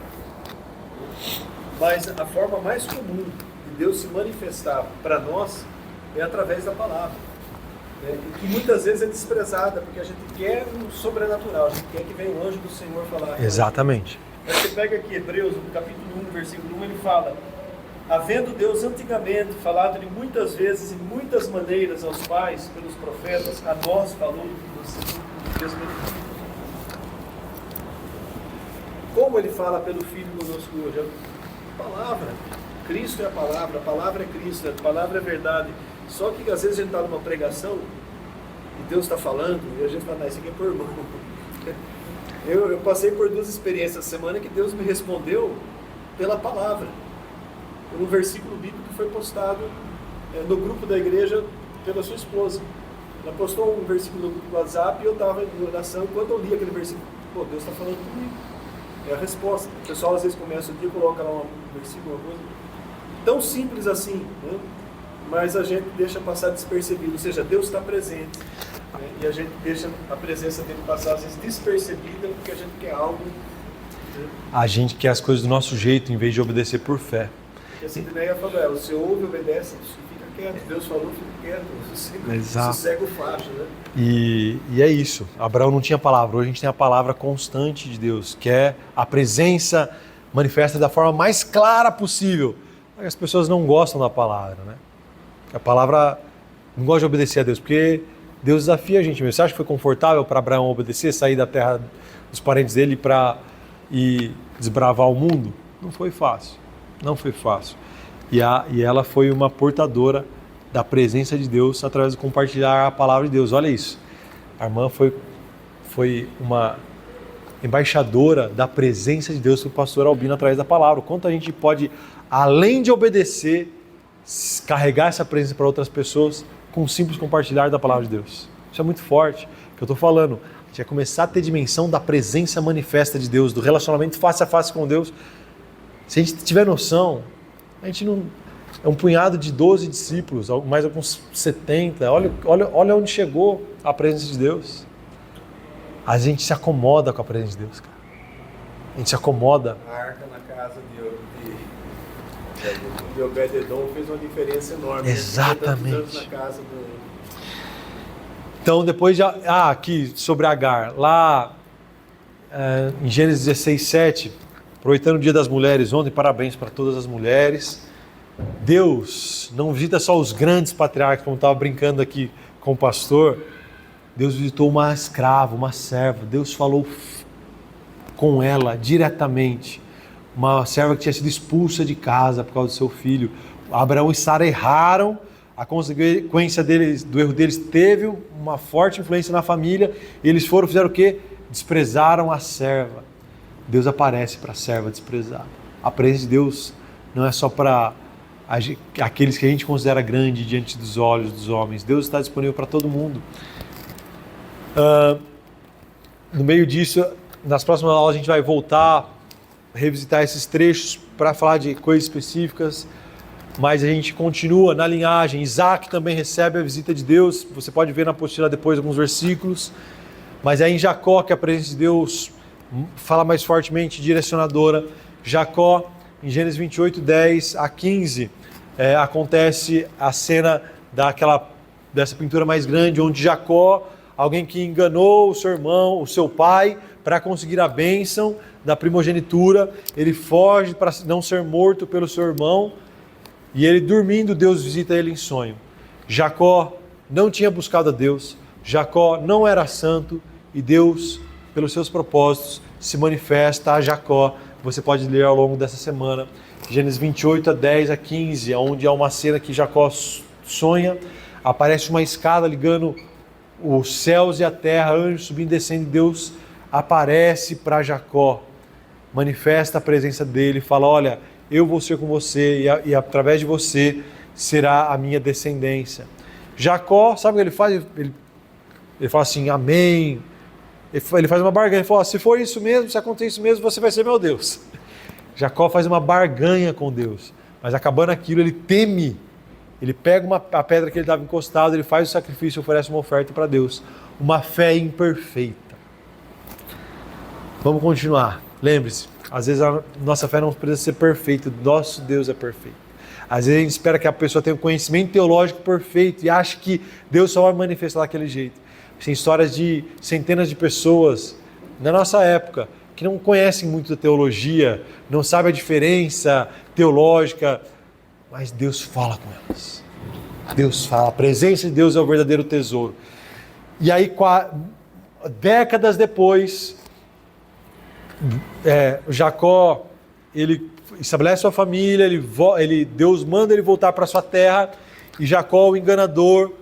Mas a forma mais comum de Deus se manifestar para nós é através da palavra. Né, que muitas vezes é desprezada, porque a gente quer um sobrenatural, a gente quer que venha o anjo do Senhor falar. Exatamente. Mas você pega aqui Hebreus, no capítulo 1, versículo 1, ele fala: havendo Deus antigamente falado de muitas vezes e muitas maneiras aos pais, pelos profetas, a nós falou do Deus mesmo. Como ele fala pelo Filho conosco hoje? A palavra. Cristo é a palavra é Cristo, a palavra é verdade. Só que às vezes a gente está numa pregação e Deus está falando e a gente fala, isso aqui é por irmão. Eu passei por 2 experiências essa semana que Deus me respondeu pela palavra. Um versículo bíblico que foi postado no grupo da igreja pela sua esposa. Ela postou um versículo no grupo do WhatsApp e eu estava em oração. Quando eu li aquele versículo, Deus está falando comigo. É a resposta. O pessoal às vezes começa o dia e coloca lá um versículo, uma coisa. Tão simples assim, né? Mas a gente deixa passar despercebido. Ou seja, Deus está presente. Né? E a gente deixa a presença dele passar às vezes despercebida porque a gente quer algo. Né? A gente quer as coisas do nosso jeito em vez de obedecer por fé. E assim, Sidneia falou, você ouve, obedece, fica quieto. Deus falou, fica quieto. Sossega o facho, né? E é isso. Abraão não tinha palavra. Hoje a gente tem a palavra constante de Deus, que é a presença manifesta da forma mais clara possível. As pessoas não gostam da palavra, né? A palavra não gosta de obedecer a Deus, porque Deus desafia a gente mesmo. Você acha que foi confortável para Abraão obedecer, sair da terra dos parentes dele para ir desbravar o mundo? Não foi fácil. Não foi fácil. E ela foi uma portadora da presença de Deus através de compartilhar a palavra de Deus. Olha isso. A irmã foi foi uma embaixadora da presença de Deus para o pastor Albino através da palavra. O quanto a gente pode, além de obedecer, carregar essa presença para outras pessoas com um simples compartilhar da palavra de Deus. Isso é muito forte. O que eu estou falando, a gente vai começar a ter dimensão da presença manifesta de Deus, do relacionamento face a face com Deus. Se a gente tiver noção, a gente não... É um punhado de 12 discípulos, mais alguns 70. Olha onde chegou a presença de Deus. A gente se acomoda com a presença de Deus, cara. A gente se acomoda. A arca na casa de Obed-Edom fez uma diferença enorme. Exatamente. Na casa do... Então, depois de... aqui, sobre Agar. Lá em Gênesis 16, 7, aproveitando o Dia das Mulheres ontem, parabéns para todas as mulheres. Deus não visita só os grandes patriarcas, como estava brincando aqui com o pastor. Deus visitou uma escrava, uma serva. Deus falou com ela diretamente. Uma serva que tinha sido expulsa de casa por causa do seu filho. Abraão e Sara erraram. A consequência do erro deles teve uma forte influência na família. E eles fizeram o quê? Desprezaram a serva. Deus aparece para a serva desprezada. A presença de Deus não é só para aqueles que a gente considera grande diante dos olhos dos homens. Deus está disponível para todo mundo. No meio disso, nas próximas aulas a gente vai voltar a revisitar esses trechos para falar de coisas específicas, mas a gente continua na linhagem. Isaac também recebe a visita de Deus. Você pode ver na apostila depois alguns versículos, mas é em Jacó que a presença de Deus fala mais fortemente, direcionadora. Jacó, em Gênesis 28, 10 a 15, acontece a cena dessa pintura mais grande, onde Jacó, alguém que enganou o seu irmão, o seu pai, para conseguir a bênção da primogenitura, ele foge para não ser morto pelo seu irmão, e ele dormindo, Deus visita ele em sonho. Jacó não tinha buscado a Deus, Jacó não era santo, e Deus, pelos seus propósitos, se manifesta a Jacó. Você pode ler ao longo dessa semana, Gênesis 28, 10 a 15, onde há uma cena que Jacó sonha, aparece uma escada ligando os céus e a terra, anjos subindo e descendo, e Deus aparece para Jacó, manifesta a presença dele, fala: olha, eu vou ser com você e através de você será a minha descendência. Jacó, sabe o que ele faz? Ele fala assim, amém. Ele faz uma barganha, ele fala: se for isso mesmo, se acontecer isso mesmo, você vai ser meu Deus. Jacó faz uma barganha com Deus, mas acabando aquilo, ele teme. Ele pega a pedra que ele estava encostado, ele faz o sacrifício e oferece uma oferta para Deus. Uma fé imperfeita. Vamos continuar. Lembre-se, às vezes a nossa fé não precisa ser perfeita, nosso Deus é perfeito. Às vezes a gente espera que a pessoa tenha um conhecimento teológico perfeito e acha que Deus só vai manifestar daquele jeito. Tem histórias de centenas de pessoas na nossa época que não conhecem muito da teologia, não sabem a diferença teológica, mas Deus fala com elas. Deus fala, a presença de Deus é o verdadeiro tesouro. E aí, décadas depois, Jacó, ele estabelece sua família, Deus manda ele voltar para sua terra, e Jacó, o enganador,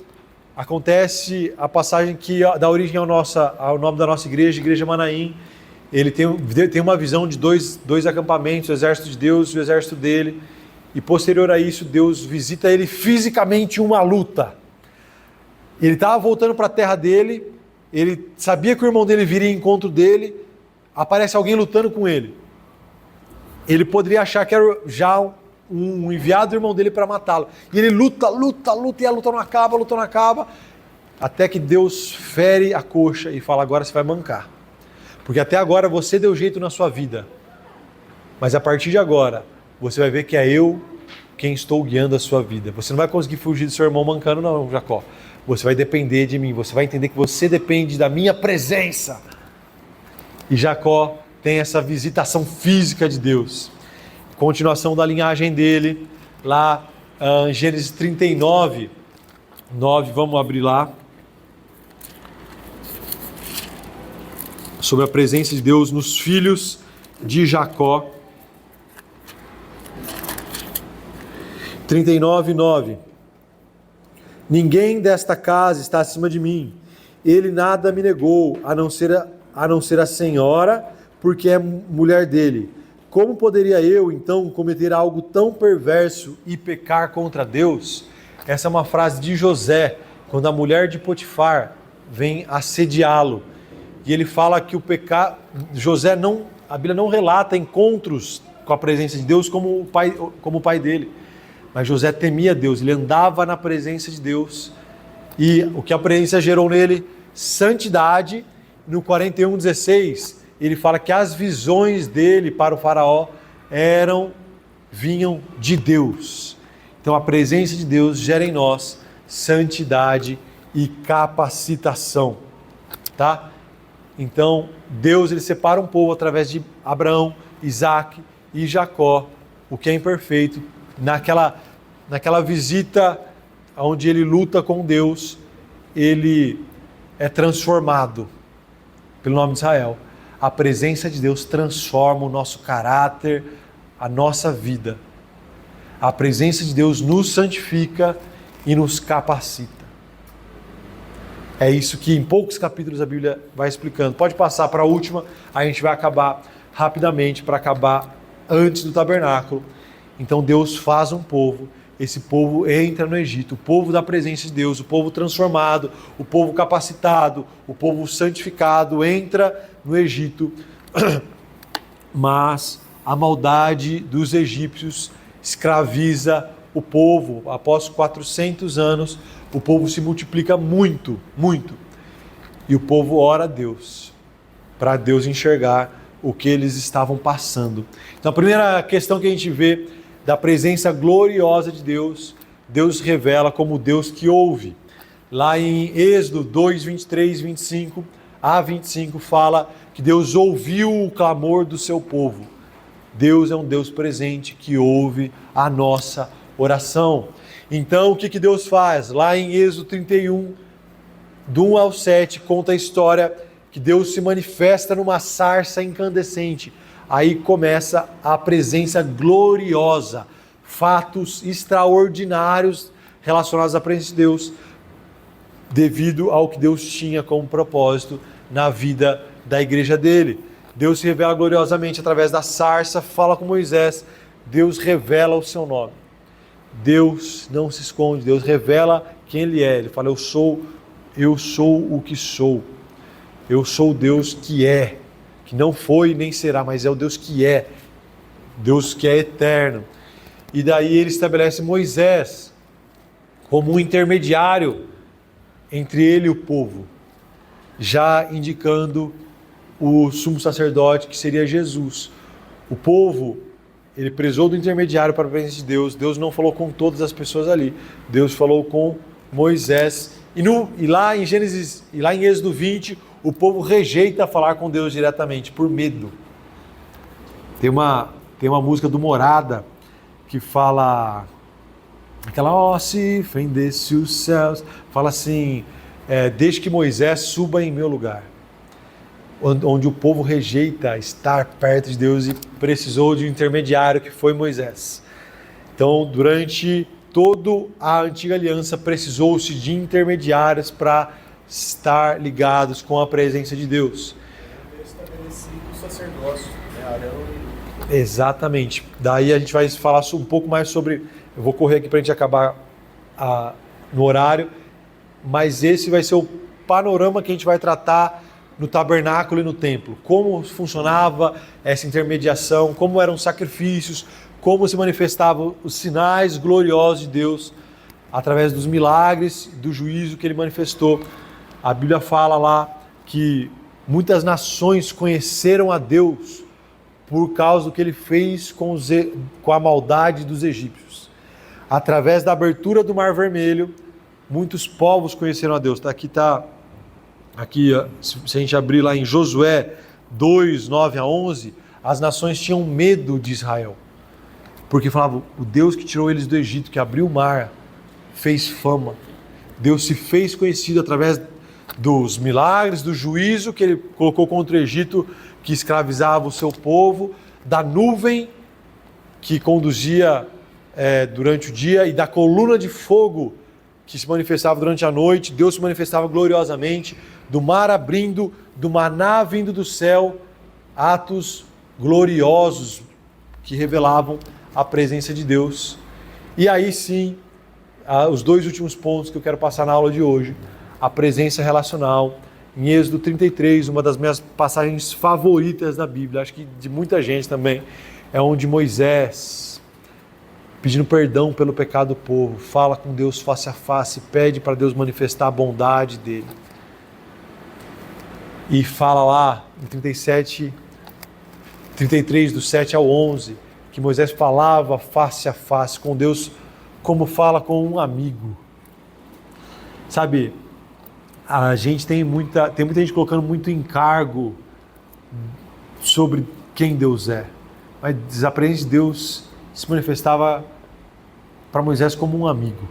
acontece a passagem que dá origem ao nome da nossa igreja, Igreja Manaim. Ele tem uma visão de dois acampamentos, o exército de Deus e o exército dele, e posterior a isso, Deus visita ele fisicamente em uma luta. Ele estava voltando para a terra dele, ele sabia que o irmão dele viria em encontro dele, aparece alguém lutando com ele. Ele poderia achar que era já um enviado do irmão dele para matá-lo. E ele luta, e a luta não acaba, até que Deus fere a coxa e fala: agora você vai mancar. Porque até agora você deu jeito na sua vida, mas a partir de agora, você vai ver que é eu quem estou guiando a sua vida. Você não vai conseguir fugir do seu irmão mancando não, Jacó. Você vai depender de mim, você vai entender que você depende da minha presença. E Jacó tem essa visitação física de Deus. Continuação da linhagem dele, lá em Gênesis 39, 9, vamos abrir lá. Sobre a presença de Deus nos filhos de Jacó. 39, 9. Ninguém desta casa está acima de mim, ele nada me negou, a não ser a senhora, porque é mulher dele. Como poderia eu, então, cometer algo tão perverso e pecar contra Deus? Essa é uma frase de José, quando a mulher de Potifar vem assediá-lo. E ele fala que o pecado... A Bíblia não relata encontros com a presença de Deus como o pai dele. Mas José temia Deus, ele andava na presença de Deus. E o que a presença gerou nele? Santidade. No 41:16, ele fala que as visões dele para o faraó vinham de Deus. Então a presença de Deus gera em nós santidade e capacitação, tá? Então Deus ele separa um povo através de Abraão, Isaac e Jacó, o que é imperfeito. Naquela visita onde ele luta com Deus, ele é transformado pelo nome de Israel. A presença de Deus transforma o nosso caráter, a nossa vida. A presença de Deus nos santifica e nos capacita. É isso que em poucos capítulos a Bíblia vai explicando. Pode passar para a última, a gente vai acabar rapidamente, para acabar antes do tabernáculo. Então Deus faz um povo, esse povo entra no Egito, o povo da presença de Deus, o povo transformado, o povo capacitado, o povo santificado entra no Egito, mas a maldade dos egípcios escraviza o povo. Após 400 anos, o povo se multiplica muito, muito. E o povo ora a Deus, para Deus enxergar o que eles estavam passando. Então a primeira questão que a gente vê da presença gloriosa de Deus, Deus revela como Deus que ouve. Lá em Êxodo 2, 23, 25 a 25 fala que Deus ouviu o clamor do seu povo. Deus é um Deus presente que ouve a nossa oração. Então o que Deus faz? Lá em Êxodo 31, do 1 ao 7, conta a história que Deus se manifesta numa sarça incandescente. Aí começa a presença gloriosa, fatos extraordinários relacionados à presença de Deus, devido ao que Deus tinha como propósito na vida da igreja dele. Deus se revela gloriosamente através da sarça, fala com Moisés, Deus revela o seu nome. Deus não se esconde, Deus revela quem Ele é. Ele fala, eu sou o que sou. Eu sou o Deus que não foi nem será, mas é o Deus que é eterno. E daí Ele estabelece Moisés como um intermediário entre Ele e o povo, já indicando o sumo sacerdote, que seria Jesus. O povo, ele prezou do intermediário para a presença de Deus. Deus não falou com todas as pessoas ali. Deus falou com Moisés. E lá em Gênesis, e lá em Êxodo 20, o povo rejeita falar com Deus diretamente, por medo. Tem uma música do Morada que fala, aquela, se fendesse os céus, fala assim, desde que Moisés suba em meu lugar. Onde o povo rejeita estar perto de Deus e precisou de um intermediário que foi Moisés. Então, durante toda a antiga aliança, precisou-se de intermediários para estar ligados com a presença de Deus. Estabelecido o sacerdócio, Arão e... Exatamente. Daí a gente vai falar um pouco mais sobre... Eu vou correr aqui para a gente acabar no horário, mas esse vai ser o panorama que a gente vai tratar no tabernáculo e no templo. Como funcionava essa intermediação, como eram os sacrifícios, como se manifestavam os sinais gloriosos de Deus através dos milagres, do juízo que Ele manifestou. A Bíblia fala lá que muitas nações conheceram a Deus por causa do que Ele fez com a maldade dos egípcios. Através da abertura do Mar Vermelho, muitos povos conheceram a Deus. Aqui, se a gente abrir lá em Josué 2, 9 a 11, as nações tinham medo de Israel. Porque falavam, o Deus que tirou eles do Egito, que abriu o mar, fez fama. Deus se fez conhecido através dos milagres, do juízo que Ele colocou contra o Egito, que escravizava o seu povo, da nuvem que conduzia durante o dia e da coluna de fogo que se manifestava durante a noite, Deus se manifestava gloriosamente, do mar abrindo, do maná vindo do céu, atos gloriosos que revelavam a presença de Deus. E aí sim, os dois últimos pontos que eu quero passar na aula de hoje, a presença relacional. Em Êxodo 33, uma das minhas passagens favoritas da Bíblia, acho que de muita gente também, é onde Moisés, pedindo perdão pelo pecado do povo, fala com Deus face a face, pede para Deus manifestar a bondade dele. E fala lá em 33, do 7 ao 11, que Moisés falava face a face com Deus como fala com um amigo. Sabe, a gente tem muita gente colocando muito encargo sobre quem Deus é. Mas a presença de Deus se manifestava para Moisés como um amigo.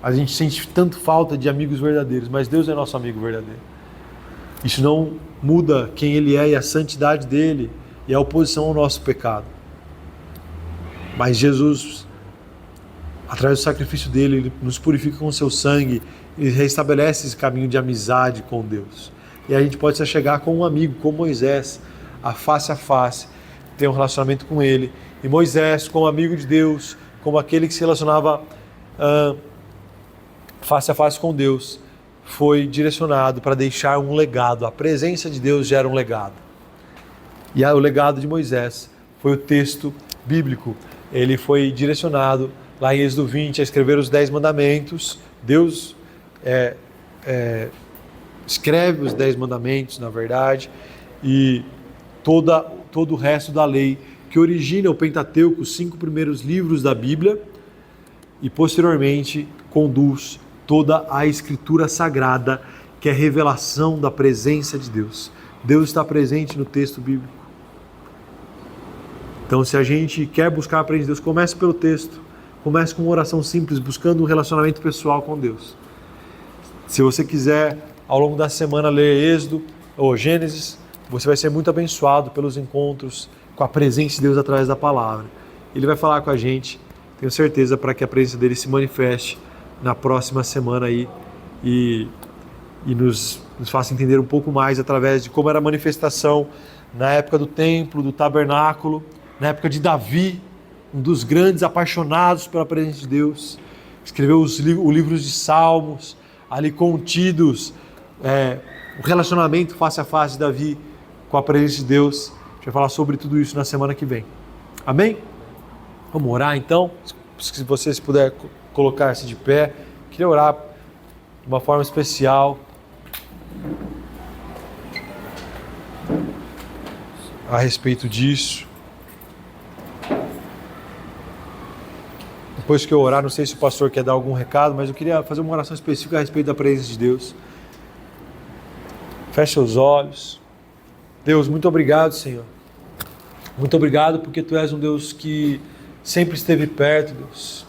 A gente sente tanto falta de amigos verdadeiros, mas Deus é nosso amigo verdadeiro. Isso não muda quem Ele é e a santidade dEle e a oposição ao nosso pecado. Mas Jesus, através do sacrifício dEle, Ele nos purifica com o seu sangue e restabelece esse caminho de amizade com Deus. E a gente pode se chegar com um amigo, como Moisés, a face, ter um relacionamento com Ele. E Moisés, como amigo de Deus, como aquele que se relacionava face a face com Deus, foi direcionado para deixar um legado. A presença de Deus gera um legado. E o legado de Moisés foi o texto bíblico. Ele foi direcionado lá em Êxodo 20 a escrever os 10 mandamentos. Deus escreve os 10 mandamentos, na verdade, e todo o resto da lei que origina o Pentateuco, os 5 primeiros livros da Bíblia, e posteriormente conduz toda a Escritura Sagrada, que é a revelação da presença de Deus. Deus está presente no texto bíblico. Então, se a gente quer buscar a presença de Deus, comece pelo texto. Comece com uma oração simples, buscando um relacionamento pessoal com Deus. Se você quiser, ao longo da semana, ler Êxodo ou Gênesis, você vai ser muito abençoado pelos encontros com a presença de Deus através da palavra. Ele vai falar com a gente, tenho certeza, para que a presença dele se manifeste na próxima semana aí e nos faça entender um pouco mais através de como era a manifestação na época do templo, do tabernáculo, na época de Davi, um dos grandes apaixonados pela presença de Deus. Escreveu os livros de Salmos, ali contidos o relacionamento face a face de Davi com a presença de Deus. A gente vai falar sobre tudo isso na semana que vem. Amém? Vamos orar então? Se você puder colocar-se de pé, queria orar de uma forma especial a respeito disso. Depois que eu orar, não sei se o pastor quer dar algum recado, mas eu queria fazer uma oração específica a respeito da presença de Deus. Feche os olhos. Deus, muito obrigado, Senhor. Muito obrigado porque Tu és um Deus que sempre esteve perto, Deus.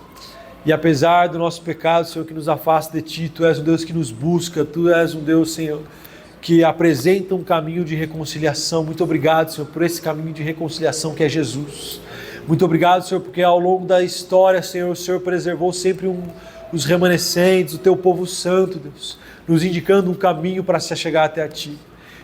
E apesar do nosso pecado, Senhor, que nos afasta de Ti, Tu és um Deus que nos busca, Tu és um Deus, Senhor, que apresenta um caminho de reconciliação. Muito obrigado, Senhor, por esse caminho de reconciliação que é Jesus. Muito obrigado, Senhor, porque ao longo da história, Senhor, o Senhor preservou sempre os remanescentes, o Teu povo santo, Deus, nos indicando um caminho para se chegar até a Ti.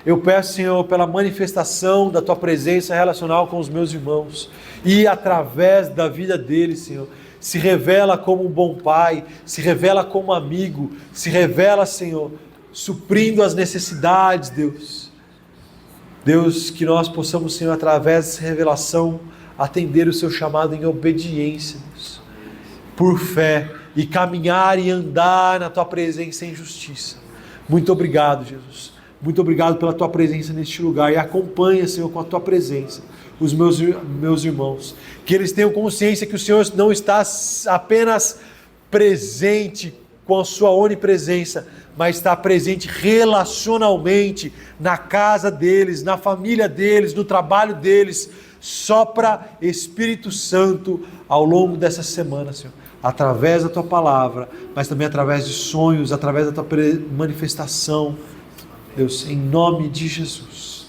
Eu peço, Senhor, pela manifestação da Tua presença relacional com os meus irmãos e através da vida deles, Senhor, se revela como um bom pai, se revela como amigo, se revela, Senhor, suprindo as necessidades, Deus. Deus, que nós possamos, Senhor, através dessa revelação, atender o Seu chamado em obediência, Deus, por fé, e caminhar e andar na Tua presença em justiça. Muito obrigado, Jesus. Muito obrigado pela Tua presença neste lugar, e acompanha, Senhor, com a Tua presença os meus irmãos, que eles tenham consciência que o Senhor não está apenas presente com a Sua onipresença, mas está presente relacionalmente na casa deles, na família deles, no trabalho deles. Sopra Espírito Santo ao longo dessa semana, Senhor, através da Tua palavra, mas também através de sonhos, através da Tua manifestação, Deus, em nome de Jesus.